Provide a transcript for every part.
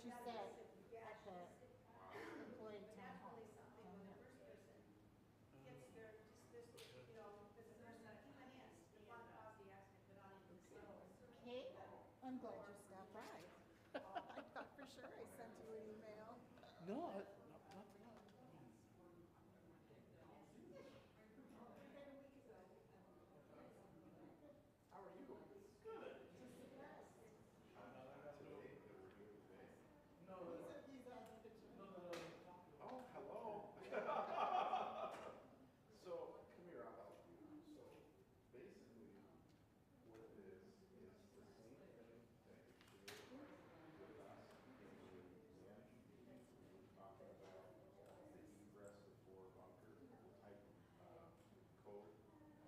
she said at the employee town hall. Okay, I'm glad you stopped by. I thought for sure I sent you an email. No, not that. How are you? Good. Not today that we're doing today. No, He's on the picture. no. Oh, hello. So, come here, I'll help you. So, basically, what it is the same thing that you shared with us in the management meeting. We were talking about the egress before bunker type code,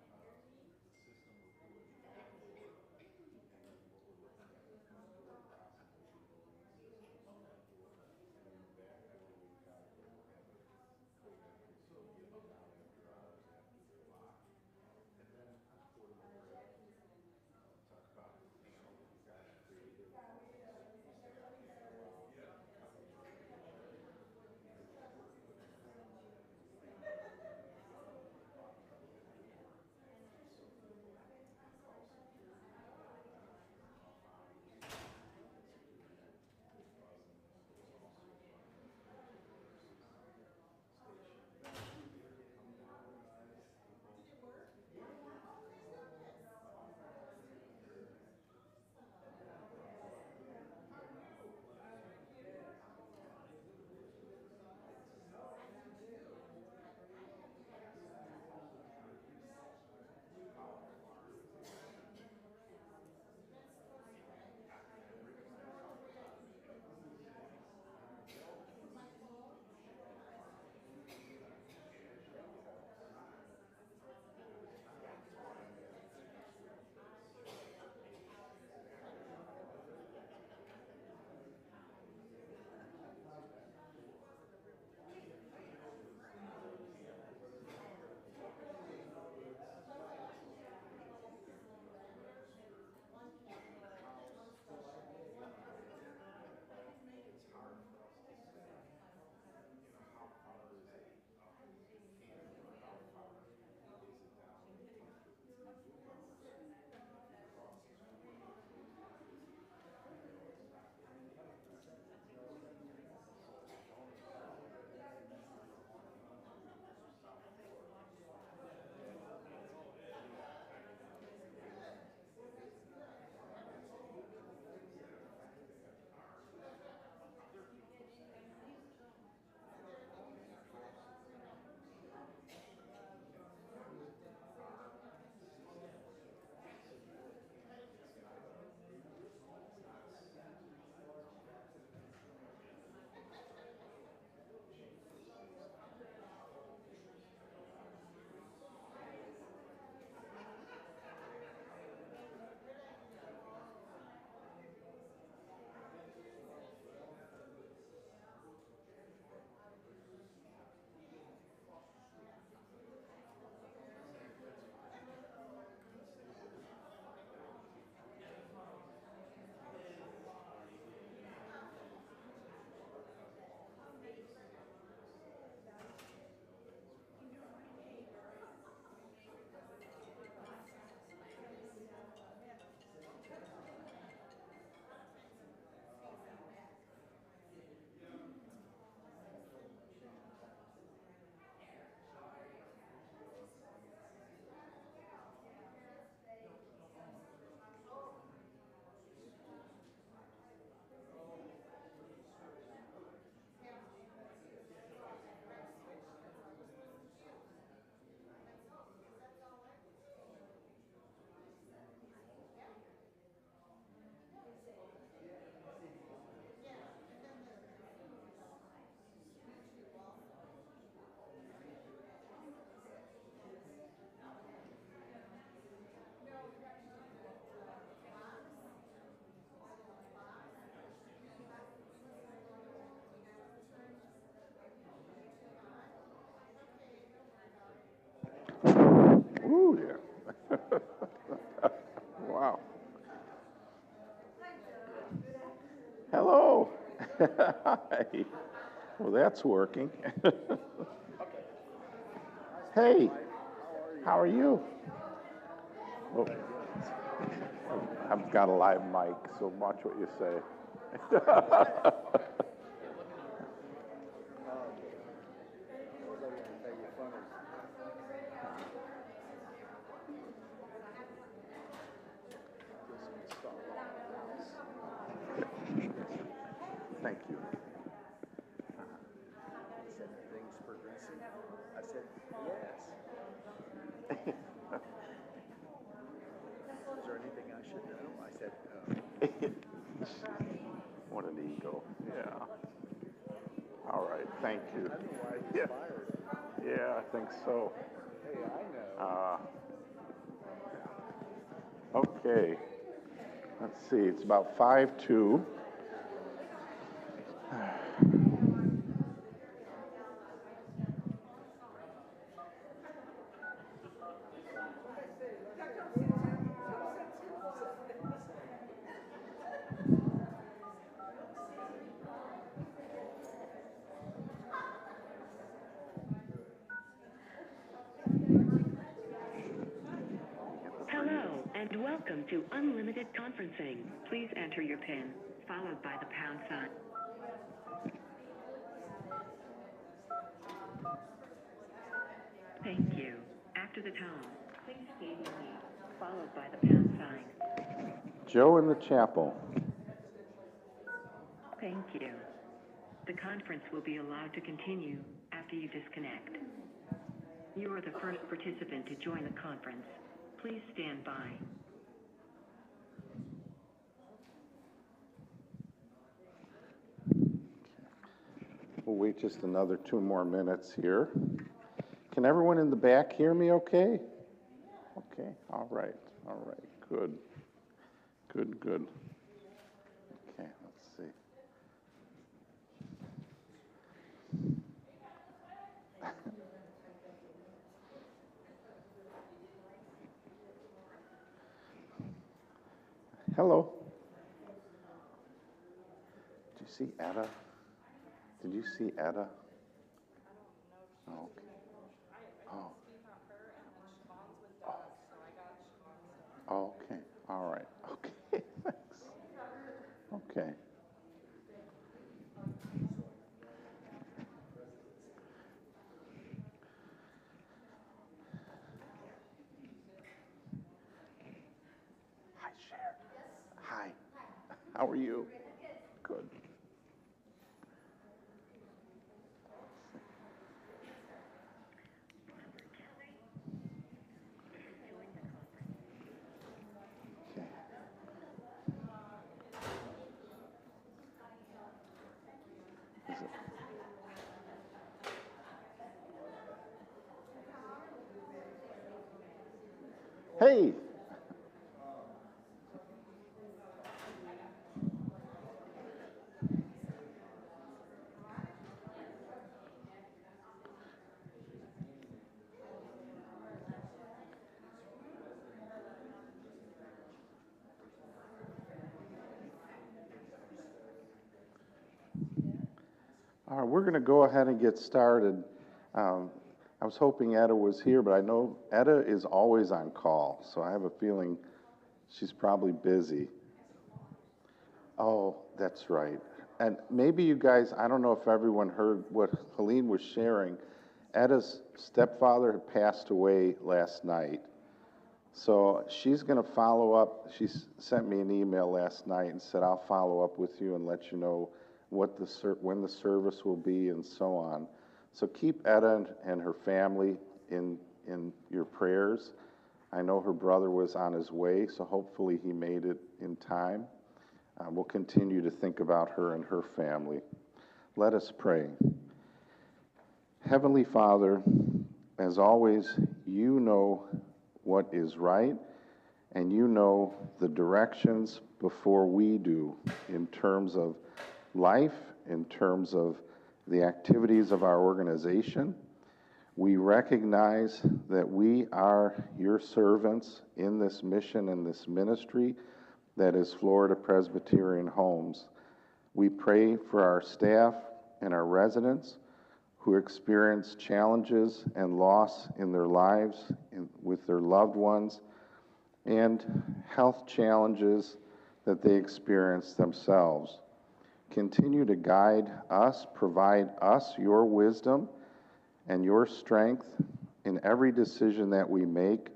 the system we're doing now for, and then what we're looking at the front door possibly being the lean system on that door. And then the back door, we've got to go have a code entry so you get them down after hours after they're locked. And then for the overhead, talk about the panel that you guys created, staff panel, it's hard for us to say, how far is it up and how far is it down in the country. Across the street. Ooh, yeah. Wow. Hello. Hey, well, that's working. Hey, how are you? Oh, I've got a live mic, so watch what you say. Thank you. Said things progressing. I said, yes. Is there anything I should know? I said, What an ego. Yeah. All right, thank you. I don't know why he's Yeah. fired. Yeah, I think so. Hey, I know. Okay. Let's see, it's about 5:02. Hello, and welcome to Unlimited Conferencing. Please enter your PIN, followed by the pound sign. Thank you. After the tone, please state your name, followed by the pound sign. Joe in the chapel. Thank you. The conference will be allowed to continue after you disconnect. You are the first participant to join the conference. Please stand by. We'll wait just another 2 more minutes here. Can everyone in the back hear me okay? Okay, all right, good. Good. Okay, let's see. Hello. Did you see Etta? Did you see Etta? Oh, okay. Oh. Oh, okay. All right. Okay. Thanks. Okay. Hi, Cher. Hi. How are you? Good. Okay. Is it? Hey. All right, we're going to go ahead and get started. I was hoping Etta was here, but I know Etta is always on call, so I have a feeling she's probably busy. Oh, that's right. And maybe you guys, I don't know if everyone heard what Helene was sharing. Etta's stepfather had passed away last night. So she's going to follow up. She sent me an email last night and said, I'll follow up with you and let you know what when the service will be and so on. So keep Etta and her family in your prayers. I know her brother was on his way, so hopefully he made it in time. We'll continue to think about her and her family. Let us pray. Heavenly Father, as always, you know what is right, and you know the directions before we do in terms of life, in terms of the activities of our organization. We recognize that we are your servants in this mission and this ministry that is Florida Presbyterian Homes. We pray for our staff and our residents who experience challenges and loss in their lives with their loved ones, and health challenges that they experience themselves. Continue to guide us, provide us your wisdom and your strength in every decision that we make.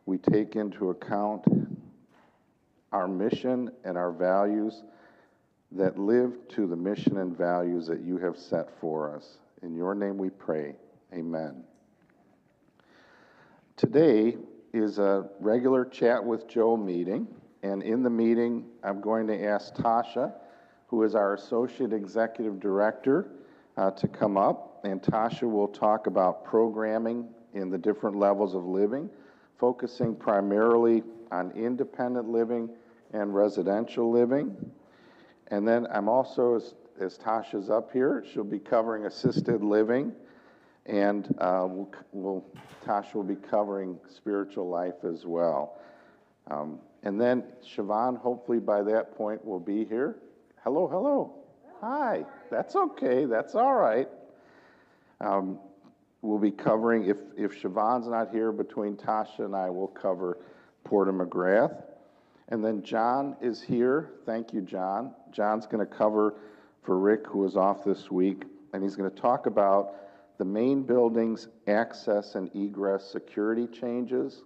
We take into account our mission and our values that live to the mission and values that you have set for us. In your name we pray, amen. Today is a regular Chat with Joe meeting, and in the meeting, I'm going to ask Tasha, who is our Associate Executive Director, to come up, and Tasha will talk about programming in the different levels of living, focusing primarily on independent living and residential living. And then I'm also, as Tasha's up here, she'll be covering assisted living, and Tasha will be covering spiritual life as well. And then Siobhan, hopefully by that point, will be here. Hello, hello. Hi. That's okay. That's all right. We'll be covering, if Siobhan's not here, between Tasha and I, we'll cover Porter McGrath. And then John is here. Thank you, John. John's going to cover for Rick, who is off this week, and he's going to talk about the main building's access and egress security changes.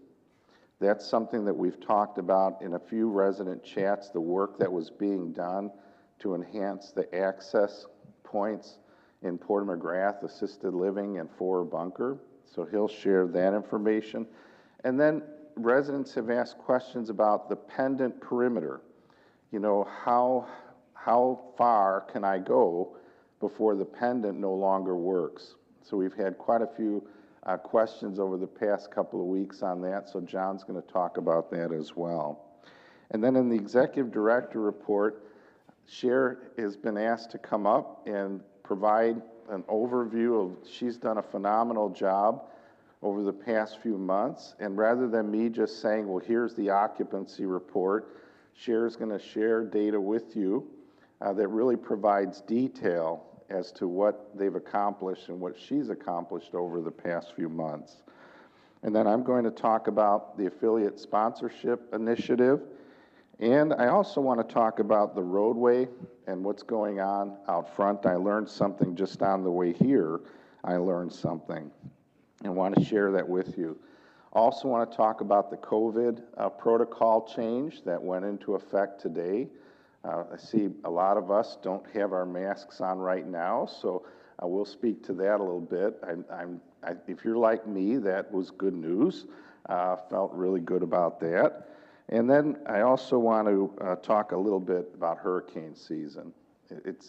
That's something that we've talked about in a few resident chats, the work that was being done to enhance the access points in Porter McGrath Assisted Living and Forward Bunker. So he'll share that information. And then residents have asked questions about the pendant perimeter. You know, how far can I go before the pendant no longer works? So we've had quite a few questions over the past couple of weeks on that, so John's going to talk about that as well. And then in the Executive Director report, Cher has been asked to come up and provide an overview of, she's done a phenomenal job over the past few months, and rather than me just saying, well, here's the occupancy report, Cher's going to share data with you that really provides detail as to what they've accomplished and what she's accomplished over the past few months. And then I'm going to talk about the affiliate sponsorship initiative, and I also want to talk about the roadway and what's going on out front. I learned something just on the way here. I learned something and want to share that with you. Also want to talk about the COVID protocol change that went into effect today. I see a lot of us don't have our masks on right now, so I will speak to that a little bit. If you're like me, that was good news. Felt really good about that. And then I also want to talk a little bit about hurricane season. It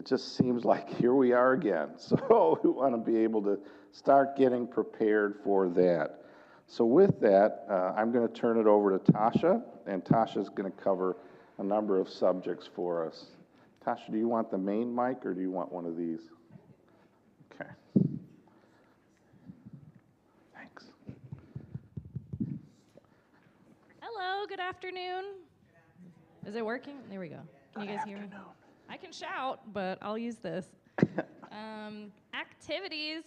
just seems like here we are again. So we want to be able to start getting prepared for that. So with that, I'm going to turn it over to Tasha, and Tasha's going to cover a number of subjects for us. Tasha, do you want the main mic or do you want one of these? Okay. Thanks. Hello, good afternoon. Is it working? There we go. Can you guys hear me? I can shout, but I'll use this. Activities.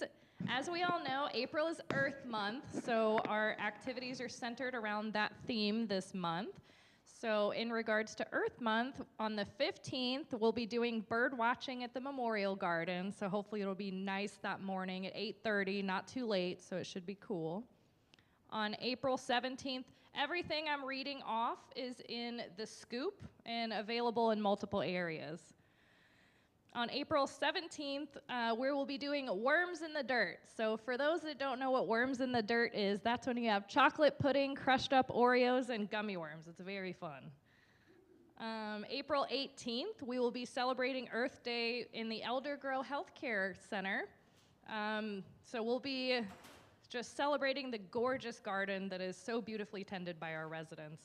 As we all know, April is Earth Month, so our activities are centered around that theme this month. So in regards to Earth Month, on the 15th, we'll be doing bird watching at the Memorial Garden, so hopefully it'll be nice that morning at 8:30, not too late, so it should be cool. On April 17th, everything I'm reading off is in the Scoop and available in multiple areas. On April 17th, we will be doing Worms in the Dirt. So for those that don't know what Worms in the Dirt is, that's when you have chocolate pudding, crushed up Oreos, and gummy worms. It's very fun. April 18th, we will be celebrating Earth Day in the Elder Grow Healthcare Center. So we'll be just celebrating the gorgeous garden that is so beautifully tended by our residents.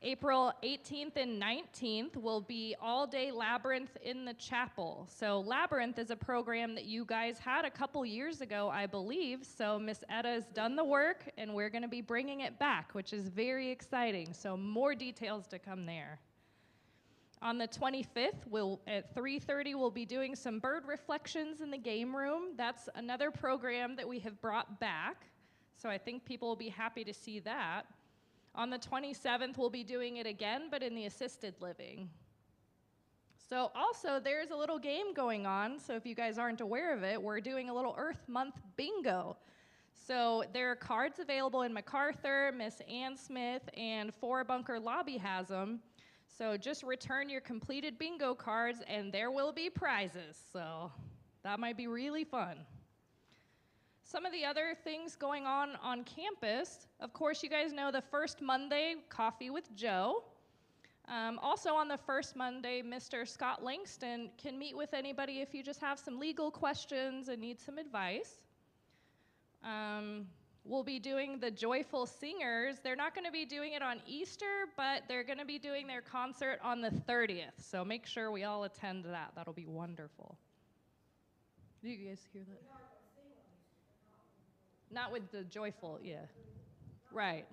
April 18th and 19th will be all-day Labyrinth in the chapel. So Labyrinth is a program that you guys had a couple years ago, I believe. So Miss Etta has done the work, and we're going to be bringing it back, which is very exciting. So more details to come there. On the 25th, at 3:30, we'll be doing some bird reflections in the game room. That's another program that we have brought back, so I think people will be happy to see that. On the 27th, we'll be doing it again, but in the assisted living. So also, there's a little game going on, so if you guys aren't aware of it, we're doing a little Earth Month bingo. So there are cards available in MacArthur, Miss Ann Smith, and Four Bunker Lobby has them. So just return your completed bingo cards, and there will be prizes. So that might be really fun. Some of the other things going on campus, of course, you guys know the first Monday, Coffee with Joe. Also on the first Monday, Mr. Scott Langston can meet with anybody if you just have some legal questions and need some advice. We'll be doing the Joyful Singers. They're not going to be doing it on Easter, but they're going to be doing their concert on the 30th. So make sure we all attend that. That'll be wonderful. Do you guys hear that? Not with the Joyful, yeah. Right.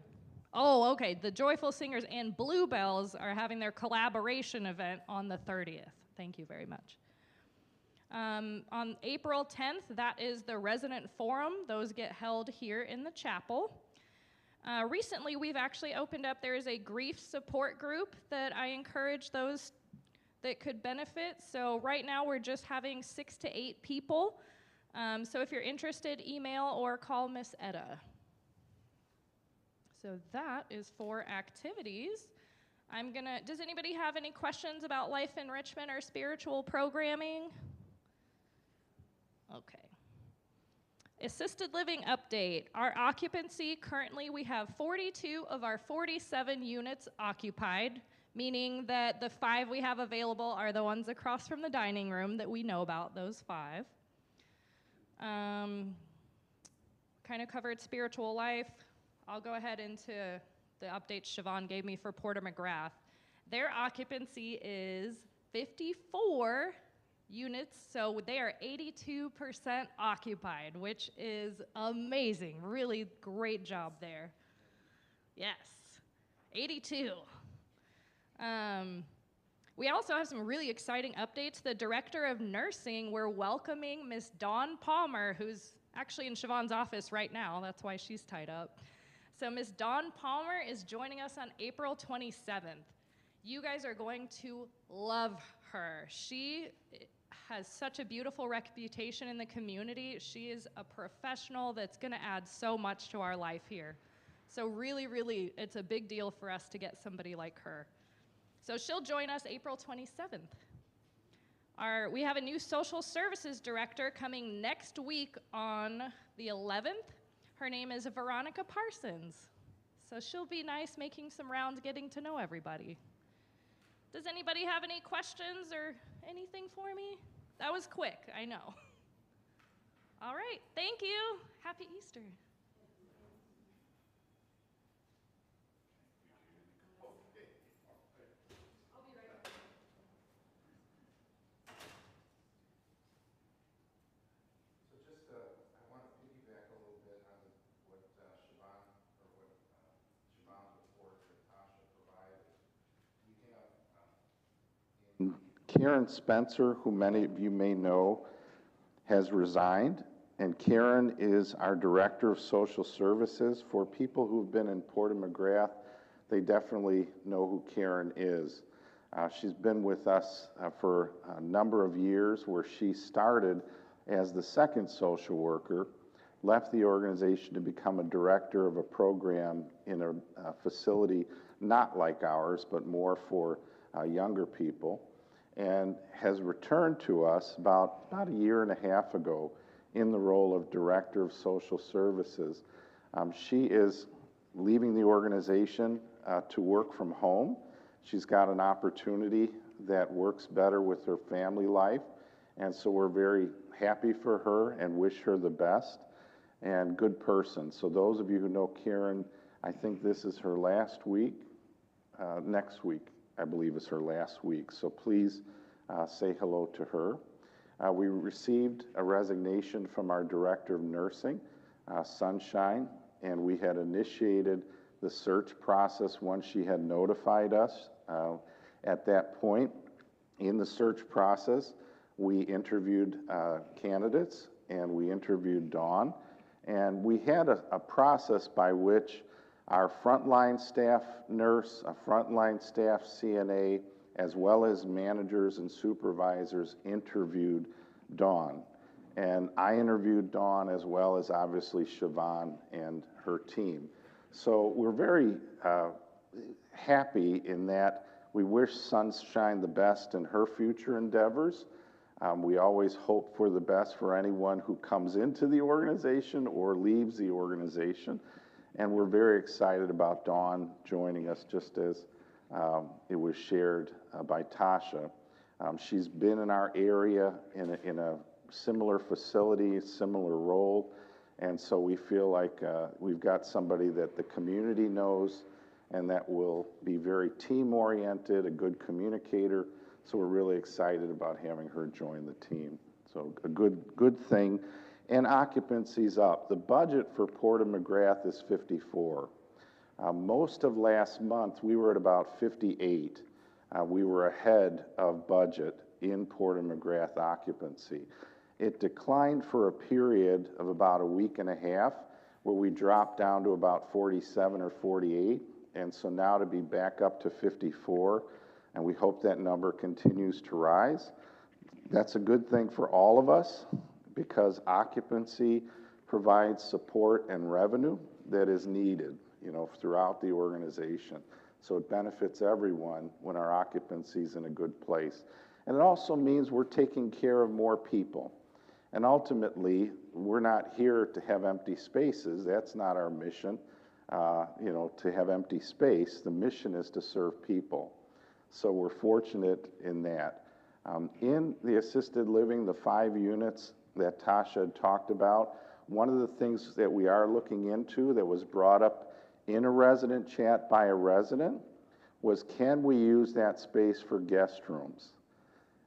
Oh, okay. The Joyful Singers and Bluebells are having their collaboration event on the 30th. Thank you very much. On April 10th, that is the Resident Forum. Those get held here in the chapel. Recently, we've actually opened up, there is a grief support group that I encourage those that could benefit. So right now, we're just having 6 to 8 people. So if you're interested, email or call Miss Etta. So that is for activities. Does anybody have any questions about life enrichment or spiritual programming? Okay. Assisted living update. Our occupancy, currently we have 42 of our 47 units occupied, meaning that the 5 we have available are the ones across from the dining room that we know about, those 5. Kind of covered spiritual life. I'll go ahead into the updates Siobhan gave me for Porter McGrath. Their occupancy is 54 units, so they are 82% occupied, which is amazing. Really great job there. Yes, 82. We also have some really exciting updates. The director of nursing, we're welcoming Miss Dawn Palmer, who's actually in Siobhan's office right now. That's why she's tied up. So Miss Dawn Palmer is joining us on April 27th. You guys are going to love her. She has such a beautiful reputation in the community. She is a professional that's going to add so much to our life here. So really, really, it's a big deal for us to get somebody like her. So she'll join us April 27th. We have a new social services director coming next week on the 11th. Her name is Veronica Parsons. So she'll be nice making some rounds, getting to know everybody. Does anybody have any questions or anything for me? That was quick, I know. All right, thank you. Happy Easter. Karen Spencer, who many of you may know, has resigned, and Karen is our Director of Social Services. For people who've been in Porter McGrath, they definitely know who Karen is. She's been with us for a number of years, where she started as the second social worker, left the organization to become a director of a program in a facility not like ours, but more for younger people, and has returned to us about a year and a half ago in the role of Director of Social Services. She is leaving the organization to work from home. She's got an opportunity that works better with her family life, and so we're very happy for her and wish her the best, and good person. So those of you who know Karen, I think this is her last week. Next week, I believe, is her last week. So please say hello to her. We received a resignation from our Director of Nursing, Sunshine, and we had initiated the search process once she had notified us. At that point, in the search process, we interviewed candidates, and we interviewed Dawn, and we had a process by which our frontline staff nurse, a frontline staff CNA, as well as managers and supervisors interviewed Dawn. And I interviewed Dawn as well as obviously Siobhan and her team. So we're very happy in that we wish Sunshine the best in her future endeavors. We always hope for the best for anyone who comes into the organization or leaves the organization. And we're very excited about Dawn joining us, just as it was shared by Tasha. She's been in our area in a similar facility, similar role, and so we feel like we've got somebody that the community knows and that will be very team-oriented, a good communicator, so we're really excited about having her join the team. So a good thing. And occupancy's up. The budget for Port of McGrath is 54. Most of last month, we were at about 58. We were ahead of budget in Port of McGrath occupancy. It declined for a period of about a week and a half, where we dropped down to about 47 or 48, and so now to be back up to 54, and we hope that number continues to rise. That's a good thing for all of us, because occupancy provides support and revenue that is needed, throughout the organization. So it benefits everyone when our occupancy is in a good place. And it also means we're taking care of more people. And ultimately, we're not here to have empty spaces. That's not our mission, to have empty space. The mission is to serve people. So we're fortunate in that. In the assisted living, the 5 units that Tasha had talked about, one of the things that we are looking into that was brought up in a resident chat by a resident was, can we use that space for guest rooms?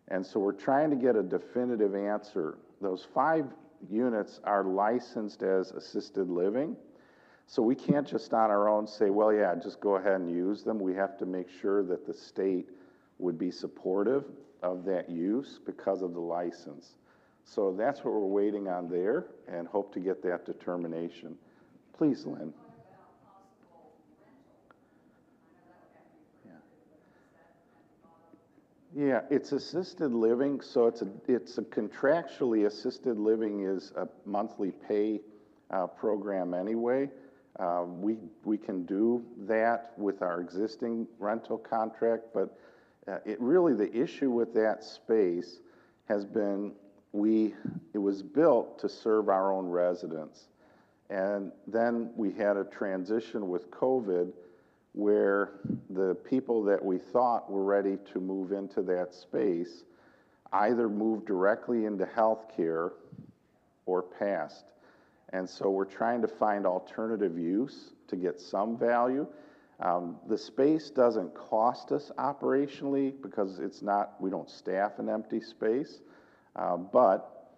And so we're trying to get a definitive answer. Those 5 units are licensed as assisted living, so we can't just on our own say, well, yeah, just go ahead and use them. We have to make sure that the state would be supportive of that use because of the license. So that's what we're waiting on there, and hope to get that determination. Please, Lynn. Yeah, it's assisted living, so it's a contractually assisted living is a monthly pay program anyway. We can do that with our existing rental contract, but it really, the issue with that space has been it was built to serve our own residents. And then we had a transition with COVID where the people that we thought were ready to move into that space either moved directly into healthcare or passed. And so we're trying to find alternative use to get some value. The space doesn't cost us operationally because we don't staff an empty space. But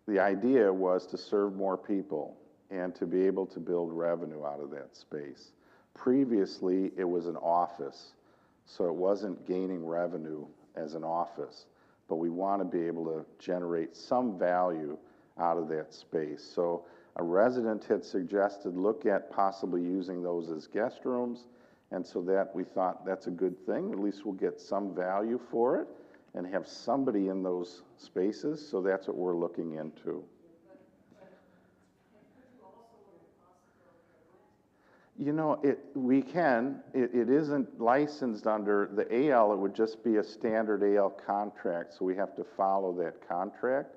the idea was to serve more people and to be able to build revenue out of that space. Previously, it was an office, so it wasn't gaining revenue as an office, but we want to be able to generate some value out of that space. So a resident had suggested look at possibly using those as guest rooms, and so that we thought that's a good thing. At least we'll get some value for it and have somebody in those spaces, so that's what we're looking into. We can. It isn't licensed under the AL. It would just be a standard AL contract, so we have to follow that contract.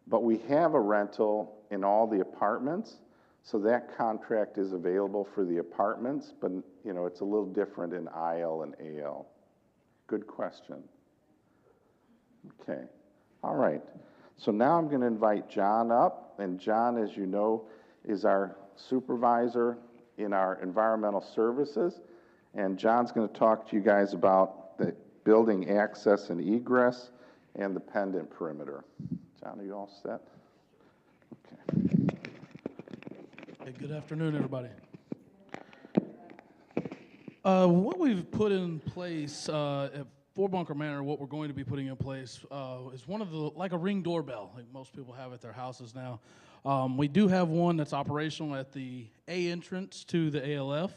But we have a rental in all the apartments, so that contract is available for the apartments, but it's a little different in IL and AL. Good question. Okay. All right. So now I'm going to invite John up, and John, as you know, is our supervisor in our environmental services, and John's going to talk to you guys about the building access and egress and the pendant perimeter. John, are you all set? Okay. Hey, good afternoon, everybody. What we've put in place Four Bunker Manor, what we're going to be putting in place is one of the, like a Ring doorbell, like most people have at their houses now. We do have one that's operational at the A entrance to the ALF.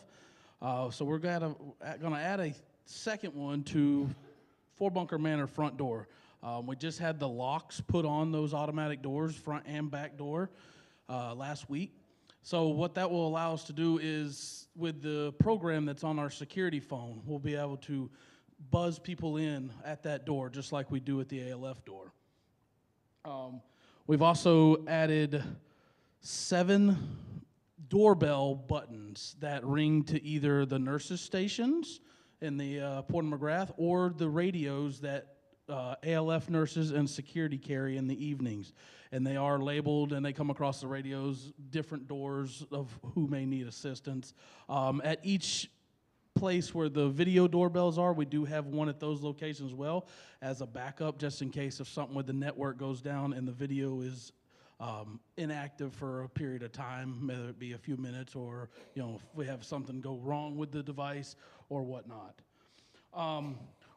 So we're gonna add a second one to Four Bunker Manor front door. We just had the locks put on those automatic doors, front and back door, last week. So what that will allow us to do is, with the program that's on our security phone, we'll be able to buzz people in at that door, just like we do at the ALF door. We've also added 7 doorbell buttons that ring to either the nurses' stations in the Port of McGrath or the radios that ALF nurses and security carry in the evenings. And they are labeled, and they come across the radios, different doors of who may need assistance. At each place where the video doorbells are, we do have one at those locations as well as a backup, just in case if something with the network goes down and the video is inactive for a period of time, whether it be a few minutes or, you know, if we have something go wrong with the device or whatnot.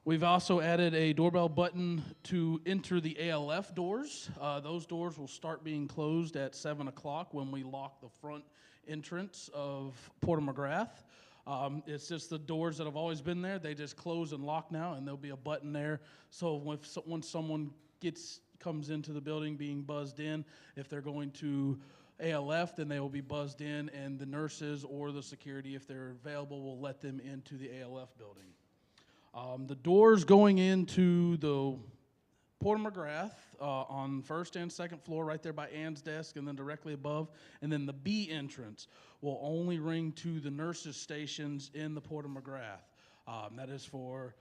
We've also added a doorbell button to enter the ALF doors. Those doors will start being closed at 7 o'clock when we lock the front entrance of Port of McGrath. It's just the doors that have always been there. They just close and lock now, and there'll be a button there. So once someone comes into the building being buzzed in, if they're going to ALF, then they will be buzzed in, and the nurses or the security, if they're available, will let them into the ALF building. The doors going into the Port of McGrath on first and second floor, right there by Ann's desk, and then directly above, and then the B entrance will only ring to the nurses' stations in the Port of McGrath. That is for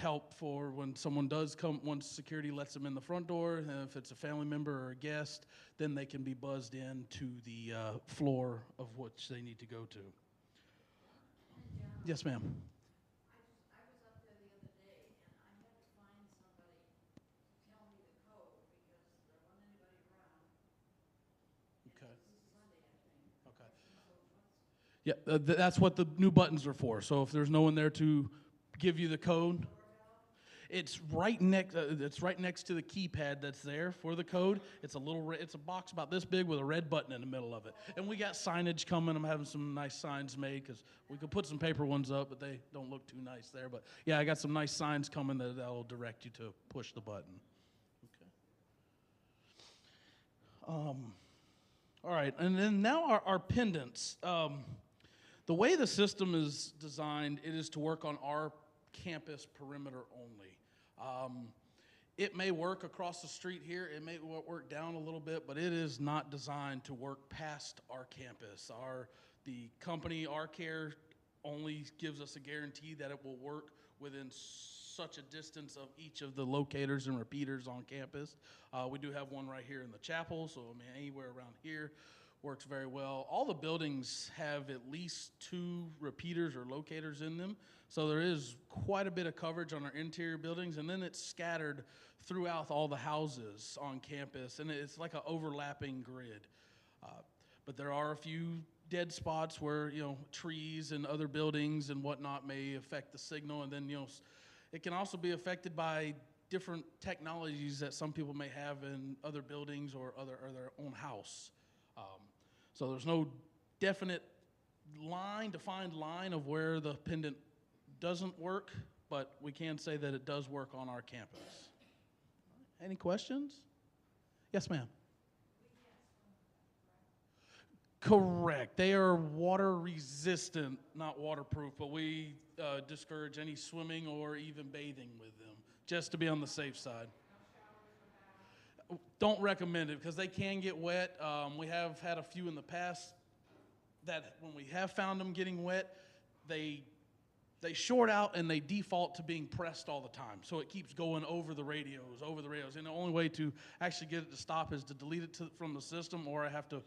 help for when someone does come, once security lets them in the front door, and if it's a family member or a guest, then they can be buzzed in to the floor of which they need to go to. Yes, ma'am. Yeah, that's what the new buttons are for. So if there's no one there to give you the code, it's right next to the keypad that's there for the code. It's a box about this big with a red button in the middle of it. And we got signage coming. I'm having some nice signs made because we could put some paper ones up, but they don't look too nice there. But yeah, I got some nice signs coming that'll direct you to push the button. Okay. All right, and then now our pendants. The way the system is designed, it is to work on our campus perimeter only. It may work across the street here, it may work down a little bit, but it is not designed to work past our campus. The company, ArCare, only gives us a guarantee that it will work within such a distance of each of the locators and repeaters on campus. We do have one right here in the chapel, so I mean anywhere around here works very well. All the buildings have at least 2 repeaters or locators in them, so there is quite a bit of coverage on our interior buildings, and then it's scattered throughout all the houses on campus, and it's like an overlapping grid. But there are a few dead spots where, you know, trees and other buildings and whatnot may affect the signal, and then, you know, it can also be affected by different technologies that some people may have in other buildings or their own house. So there's no definite defined line of where the pendant doesn't work, but we can say that it does work on our campus. Any questions? Yes, ma'am. Correct. They are water resistant, not waterproof, but we discourage any swimming or even bathing with them, just to be on the safe side. Don't recommend it because they can get wet. We have had a few in the past that when we have found them getting wet, they short out and they default to being pressed all the time. So it keeps going over the radios. And the only way to actually get it to stop is to delete it from the system, or I have to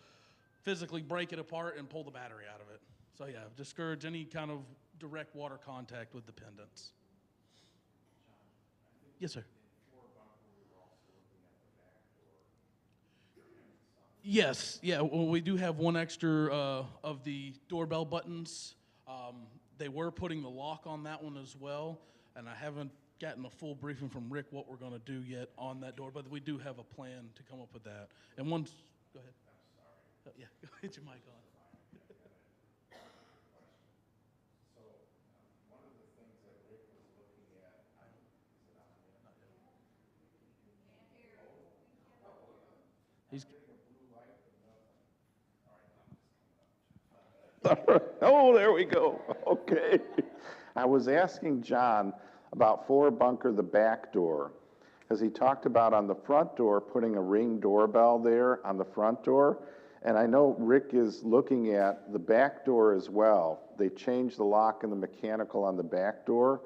physically break it apart and pull the battery out of it. So yeah, discourage any kind of direct water contact with the pendants. Yes, sir. Yes, yeah, well, we do have one extra of the doorbell buttons. They were putting the lock on that one as well, and I haven't gotten a full briefing from Rick what we're going to do yet on that door, but we do have a plan to come up with that. And once, go ahead. I'm sorry. Yeah, go hit your mic on. He's, Oh, there we go. Okay. I was asking John about 4 Bunker, the back door, because he talked about on the front door putting a Ring doorbell there on the front door. And I know Rick is looking at the back door as well. They changed the lock and the mechanical on the back door,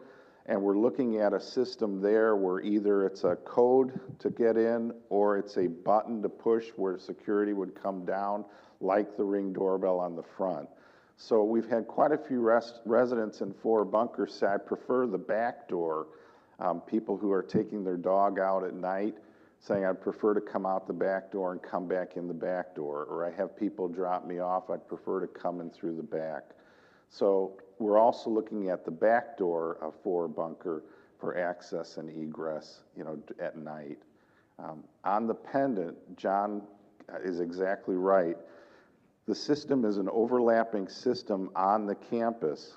and we're looking at a system there where either it's a code to get in or it's a button to push where security would come down like the Ring doorbell on the front. So we've had quite a few residents in 4 Bunker say, I prefer the back door. People who are taking their dog out at night saying, I'd prefer to come out the back door and come back in the back door. Or I have people drop me off, I'd prefer to come in through the back. So we're also looking at the back door of 4 Bunker for access and egress, at night. On the pendant, John is exactly right. The system is an overlapping system on the campus,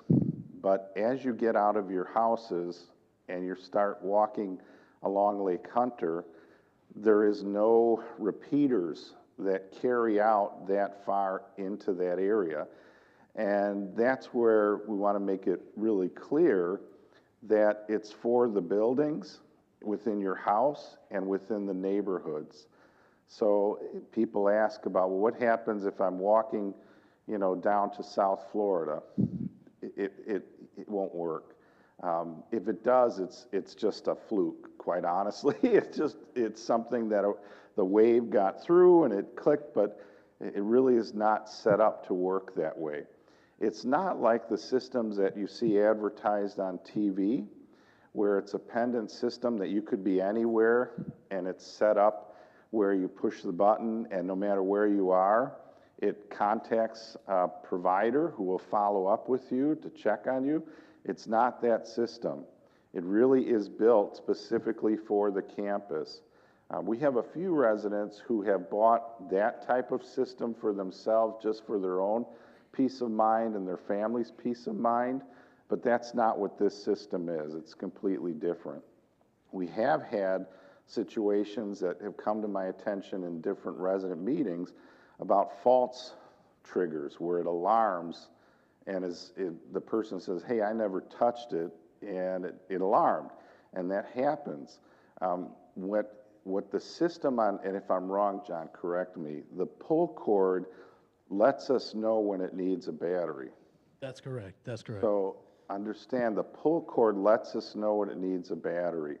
but as you get out of your houses and you start walking along Lake Hunter, there is no repeaters that carry out that far into that area. And that's where we want to make it really clear that it's for the buildings within your house and within the neighborhoods. So people ask about, well, what happens if I'm walking, down to South Florida? It won't work. If it does, it's just a fluke, quite honestly. It's something that the wave got through and it clicked, but it really is not set up to work that way. It's not like the systems that you see advertised on TV, where it's a pendant system that you could be anywhere and it's set up where you push the button and no matter where you are, it contacts a provider who will follow up with you to check on you. It's not that system. It really is built specifically for the campus. We have a few residents who have bought that type of system for themselves just for their own peace of mind and their family's peace of mind, but that's not what this system is. It's completely different. We have had situations that have come to my attention in different resident meetings about false triggers where it alarms and the person says, hey, I never touched it, and it alarmed. And that happens. What the system on, and if I'm wrong, John, correct me, the pull cord lets us know when it needs a battery. that's correct. That's correct. So understand, the pull cord lets us know when it needs a battery.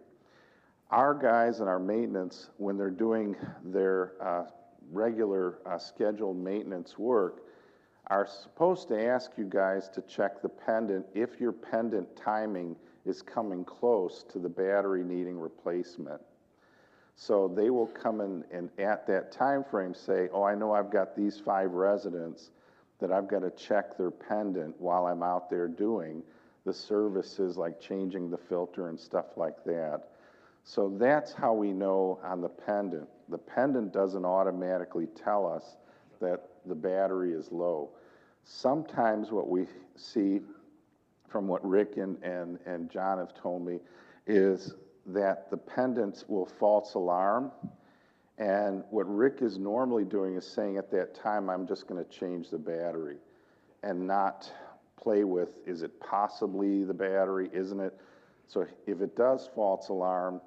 Our guys and our maintenance, when they're doing their regular scheduled maintenance work, are supposed to ask you guys to check the pendant if your pendant timing is coming close to the battery needing replacement. So they will come in and at that time frame say, oh, I know I've got these 5 residents that I've got to check their pendant while I'm out there doing the services like changing the filter and stuff like that. So that's how we know on the pendant. The pendant doesn't automatically tell us that the battery is low. Sometimes what we see from what Rick and John have told me is that the pendants will false alarm, and what Rick is normally doing is saying at that time, I'm just going to change the battery and not play with, is it possibly the battery, isn't it? So if it does false alarm,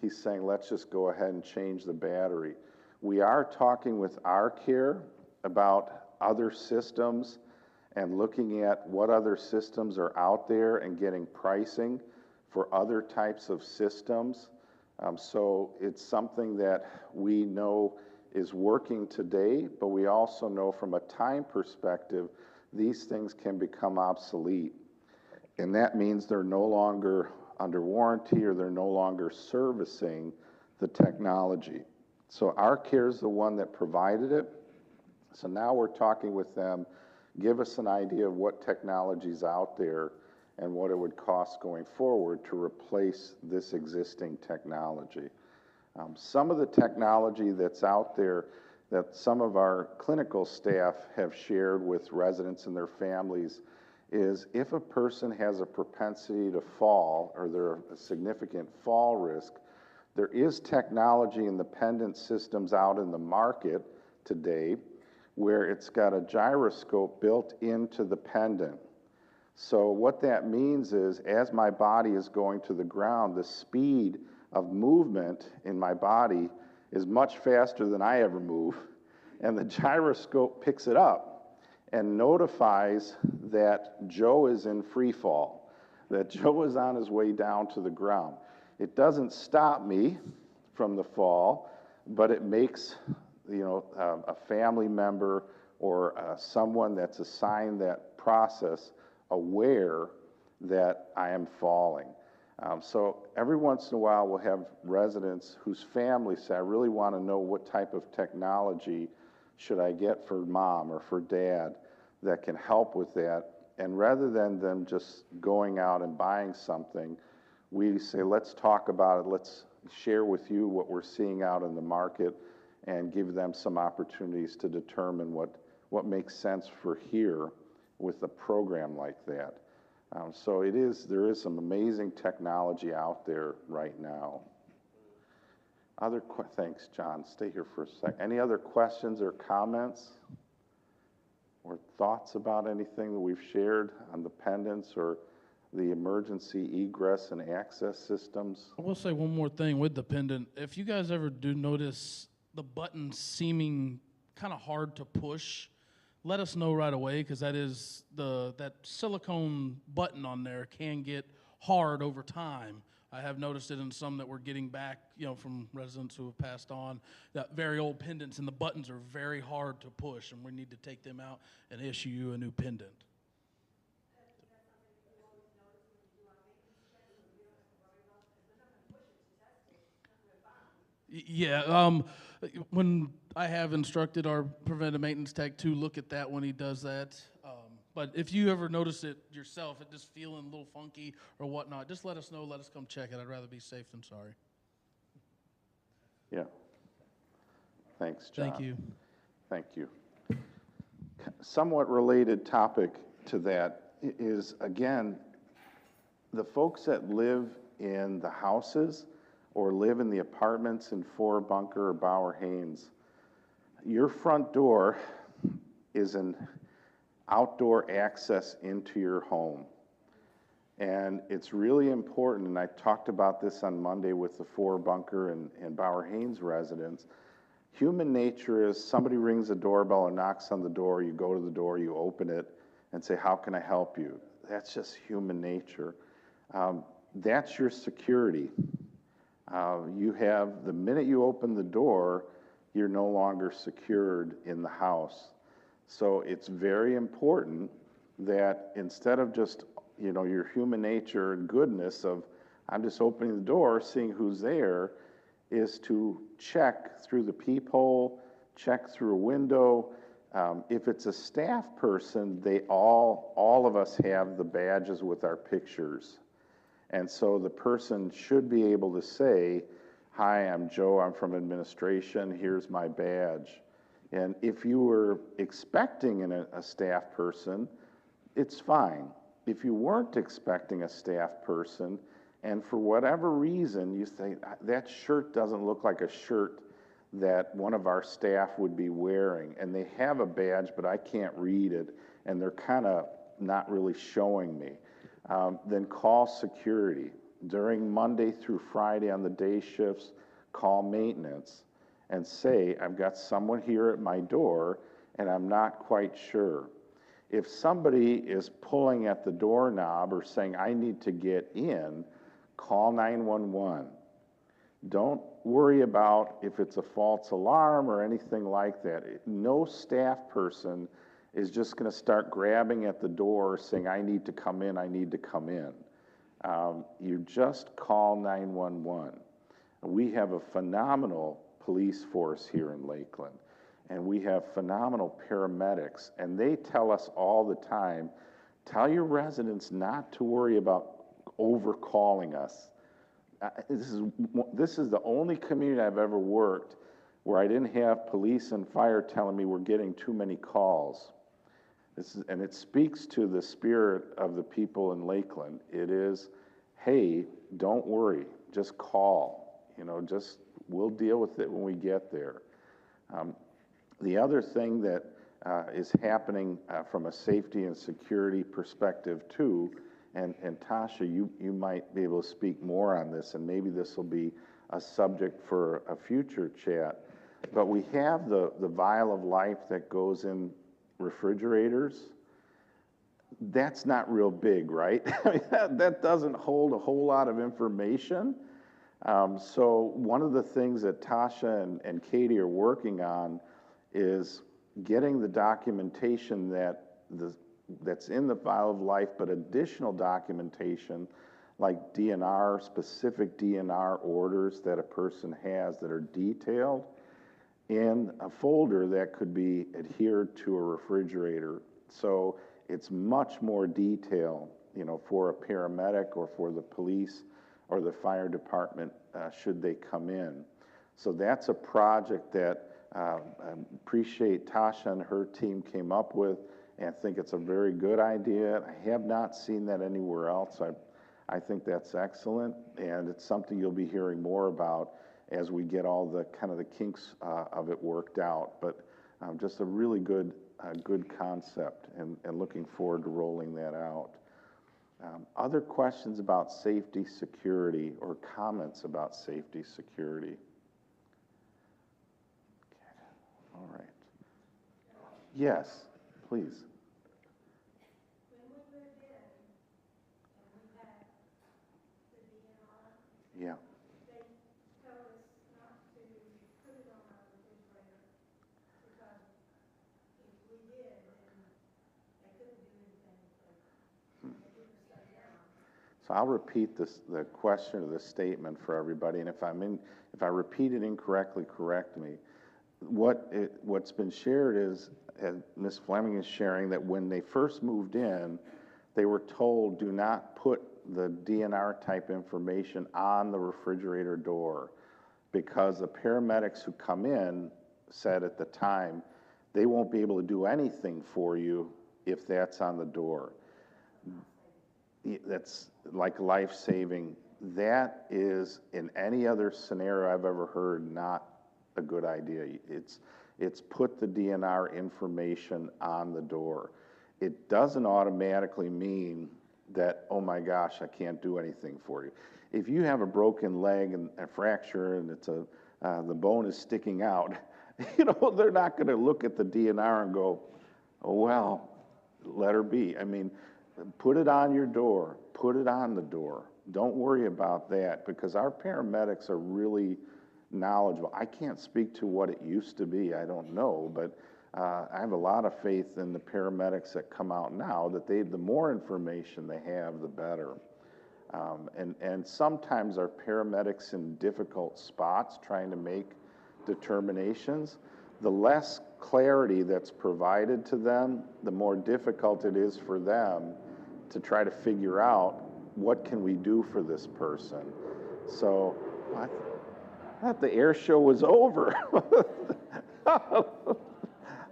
he's saying, let's just go ahead and change the battery. We are talking with our care about other systems and looking at what other systems are out there and getting pricing for other types of systems. So it's something that we know is working today, but we also know from a time perspective, these things can become obsolete. And that means they're no longer under warranty or they're no longer servicing the technology. So our care is the one that provided it. So now we're talking with them, give us an idea of what technology's out there and what it would cost going forward to replace this existing technology. Some of the technology that's out there that some of our clinical staff have shared with residents and their families is if a person has a propensity to fall or they're a significant fall risk, there is technology in the pendant systems out in the market today where it's got a gyroscope built into the pendant. So what that means is as my body is going to the ground, the speed of movement in my body is much faster than I ever move. And the gyroscope picks it up and notifies that Joe is in free fall, that Joe is on his way down to the ground. It doesn't stop me from the fall, but it makes a family member or someone that's assigned that process aware that I am falling. So every once in a while we'll have residents whose families say, I really want to know what type of technology should I get for mom or for dad that can help with that. And rather than them just going out and buying something, we say, let's talk about it. Let's share with you what we're seeing out in the market and give them some opportunities to determine what makes sense for here with a program like that. So there is some amazing technology out there right now. Thanks, John. Stay here for a sec. Any other questions or comments or thoughts about anything that we've shared on the pendants or the emergency egress and access systems? I will say one more thing with the pendant. If you guys ever do notice the button seeming kind of hard to push, let us know right away, because that silicone button on there can get hard over time. I have noticed it in some that we're getting back, from residents who have passed on, that very old pendants, and the buttons are very hard to push, and we need to take them out and issue you a new pendant. Yeah, when I have instructed our preventive maintenance tech to look at that when he does that. But if you ever notice it yourself, it just feeling a little funky or whatnot, just let us know, let us come check it. I'd rather be safe than sorry. Yeah. Thanks, John. Thank you. Thank you. Somewhat related topic to that is, again, the folks that live in the houses or live in the apartments in Fort Bunker or Bauer Haynes, your front door is an outdoor access into your home. And it's really important, and I talked about this on Monday with the Fort Bunker and Bauer Haynes residents. Human nature is somebody rings a doorbell or knocks on the door, you go to the door, you open it, and say, how can I help you? That's just human nature. That's your security. The minute you open the door, you're no longer secured in the house. So it's very important that instead of just, your human nature and goodness of, I'm just opening the door, seeing who's there, is to check through the peephole, check through a window. If it's a staff person, all of us have the badges with our pictures. And so the person should be able to say, hi, I'm Joe, I'm from administration, here's my badge. And if you were expecting a staff person, it's fine. If you weren't expecting a staff person, and for whatever reason you say, that shirt doesn't look like a shirt that one of our staff would be wearing, and they have a badge, but I can't read it, and they're kind of not really showing me, then call security. During Monday through Friday on the day shifts, call maintenance and say, I've got someone here at my door and I'm not quite sure. If somebody is pulling at the doorknob or saying, I need to get in, call 911. Don't worry about if it's a false alarm or anything like that. No staff person is just going to start grabbing at the door saying, I need to come in, I need to come in. You just call 911. We have a phenomenal police force here in Lakeland, and we have phenomenal paramedics, and they tell us all the time, Tell your residents not to worry about overcalling us. This is the only community I've ever worked where I didn't have police and fire telling me we're getting too many calls. And it speaks to the spirit of the people in Lakeland. It is, hey, don't worry, just call. We'll deal with it when we get there. The other thing that is happening from a safety and security perspective too, and Tasha, you might be able to speak more on this, and maybe this will be a subject for a future chat, but we have the vial of life that goes in refrigerators. That's not real big, right? I mean, that doesn't hold a whole lot of information. So one of the things that Tasha and Katie are working on is getting the documentation that's in the vial of life, but additional documentation like DNR, specific DNR orders that a person has that are detailed in a folder that could be adhered to a refrigerator. So it's much more detail, for a paramedic or for the police or the fire department should they come in. So that's a project that I appreciate Tasha and her team came up with, and I think it's a very good idea. I have not seen that anywhere else. I think that's excellent, and it's something you'll be hearing more about as we get all the kind of the kinks of it worked out. But just a really good concept, and looking forward to rolling that out. Other questions about safety, security, or comments about safety, security? Okay. All right. Yes, please. Yeah. So I'll repeat the question or the statement for everybody, and if I repeat it incorrectly, correct me. What's been shared is, and Ms. Fleming is sharing, that when they first moved in, they were told, do not put the DNR type information on the refrigerator door, because the paramedics who come in said at the time, they won't be able to do anything for you if that's on the door. That's like life-saving. That is, in any other scenario I've ever heard, not a good idea. It's put the DNR information on the door. It doesn't automatically mean that, oh my gosh, I can't do anything for you. If you have a broken leg and a fracture and it's the bone is sticking out, they're not going to look at the DNR and go, oh well, let her be. I mean, put it on your door, put it on the door. Don't worry about that, because our paramedics are really knowledgeable. I can't speak to what it used to be, I don't know, but I have a lot of faith in the paramedics that come out now, that the more information they have, the better. And sometimes our paramedics in difficult spots trying to make determinations, the less clarity that's provided to them, the more difficult it is for them to try to figure out, what can we do for this person? So I thought the air show was over.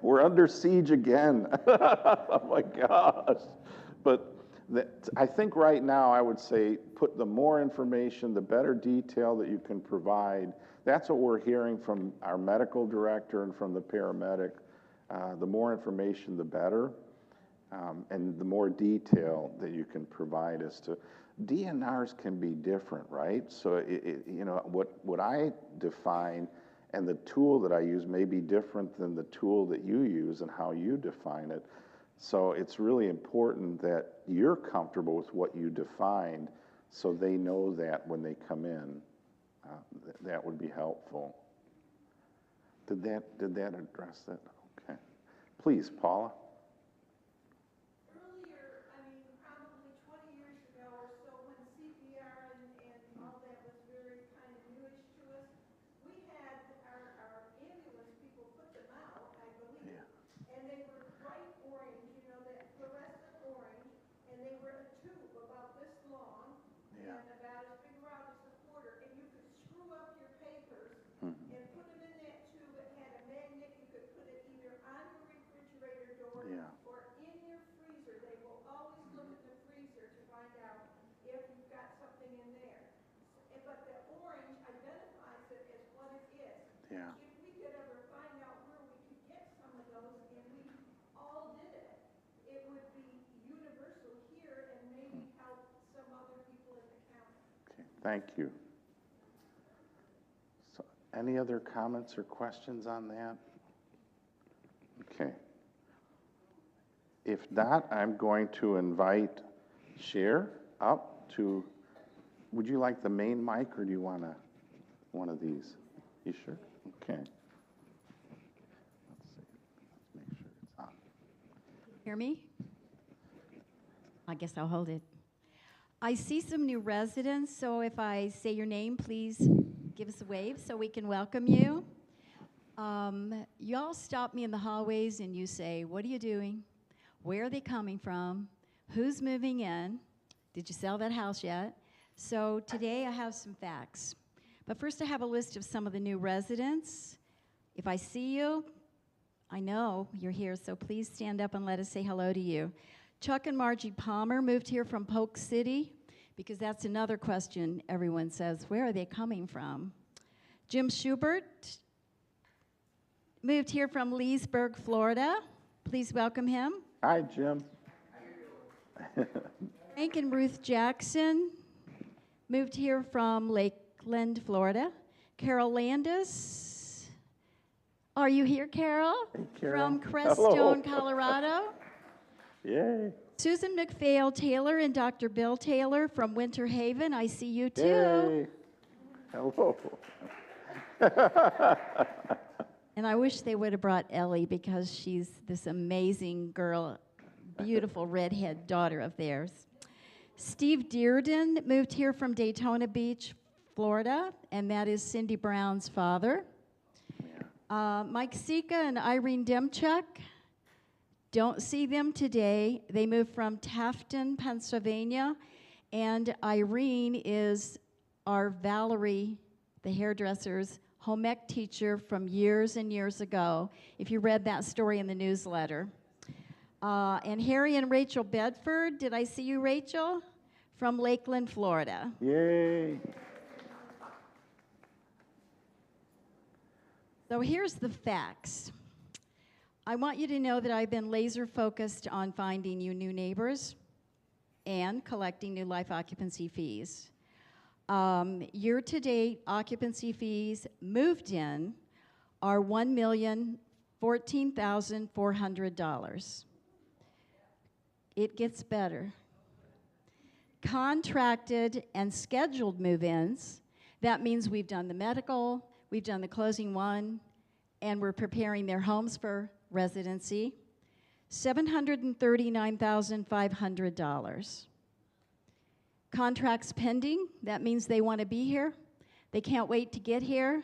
We're under siege again. Oh my gosh. But I think right now I would say put the more information, the better detail that you can provide. That's what we're hearing from our medical director and from the paramedic. The more information, the better. And the more detail that you can provide as to DNRs can be different, right? So what I define and the tool that I use may be different than the tool that you use and how you define it. So it's really important that you're comfortable with what you defined, so they know that when they come in. That would be helpful. Did that address that? Okay. Please, Paula. Thank you. So, any other comments or questions on that? Okay. If not, I'm going to invite Cher up to, would you like the main mic or do you want one of these? You sure? Okay. Let's see. Let's make sure it's on. Hear me? I guess I'll hold it. I see some new residents, so if I say your name, please give us a wave so we can welcome you. Y'all stop me in the hallways and you say, what are you doing? Where are they coming from? Who's moving in? Did you sell that house yet? So today I have some facts. But first I have a list of some of the new residents. If I see you, I know you're here, so please stand up and let us say hello to you. Chuck and Margie Palmer moved here from Polk City, because that's another question everyone says, where are they coming from? Jim Schubert moved here from Leesburg, Florida. Please welcome him. Hi, Jim. Frank and Ruth Jackson moved here from Lakeland, Florida. Carol Landis. Are you here, Carol? Hey, Carol. From Crestone, Hello. Colorado. Yay. Susan McPhail Taylor and Dr. Bill Taylor from Winter Haven. I see you too. Yay. Hello. And I wish they would have brought Ellie because she's this amazing girl, beautiful redhead daughter of theirs. Steve Dearden moved here from Daytona Beach, Florida, and that is Cindy Brown's father. Mike Sika and Irene Demchuk. Don't see them today. They moved from Tafton, Pennsylvania, and Irene is our Valerie, the hairdresser's home ec teacher from years and years ago, if you read that story in the newsletter. And Harry and Rachel Bedford, did I see you, Rachel? From Lakeland, Florida. Yay. So here's the facts. I want you to know that I've been laser focused on finding you new neighbors and collecting new life occupancy fees. Year-to-date occupancy fees moved in are $1,014,400. It gets better. Contracted and scheduled move-ins, that means we've done the medical, we've done the closing one, and we're preparing their homes for residency, $739,500. Contracts pending, that means they want to be here. They can't wait to get here.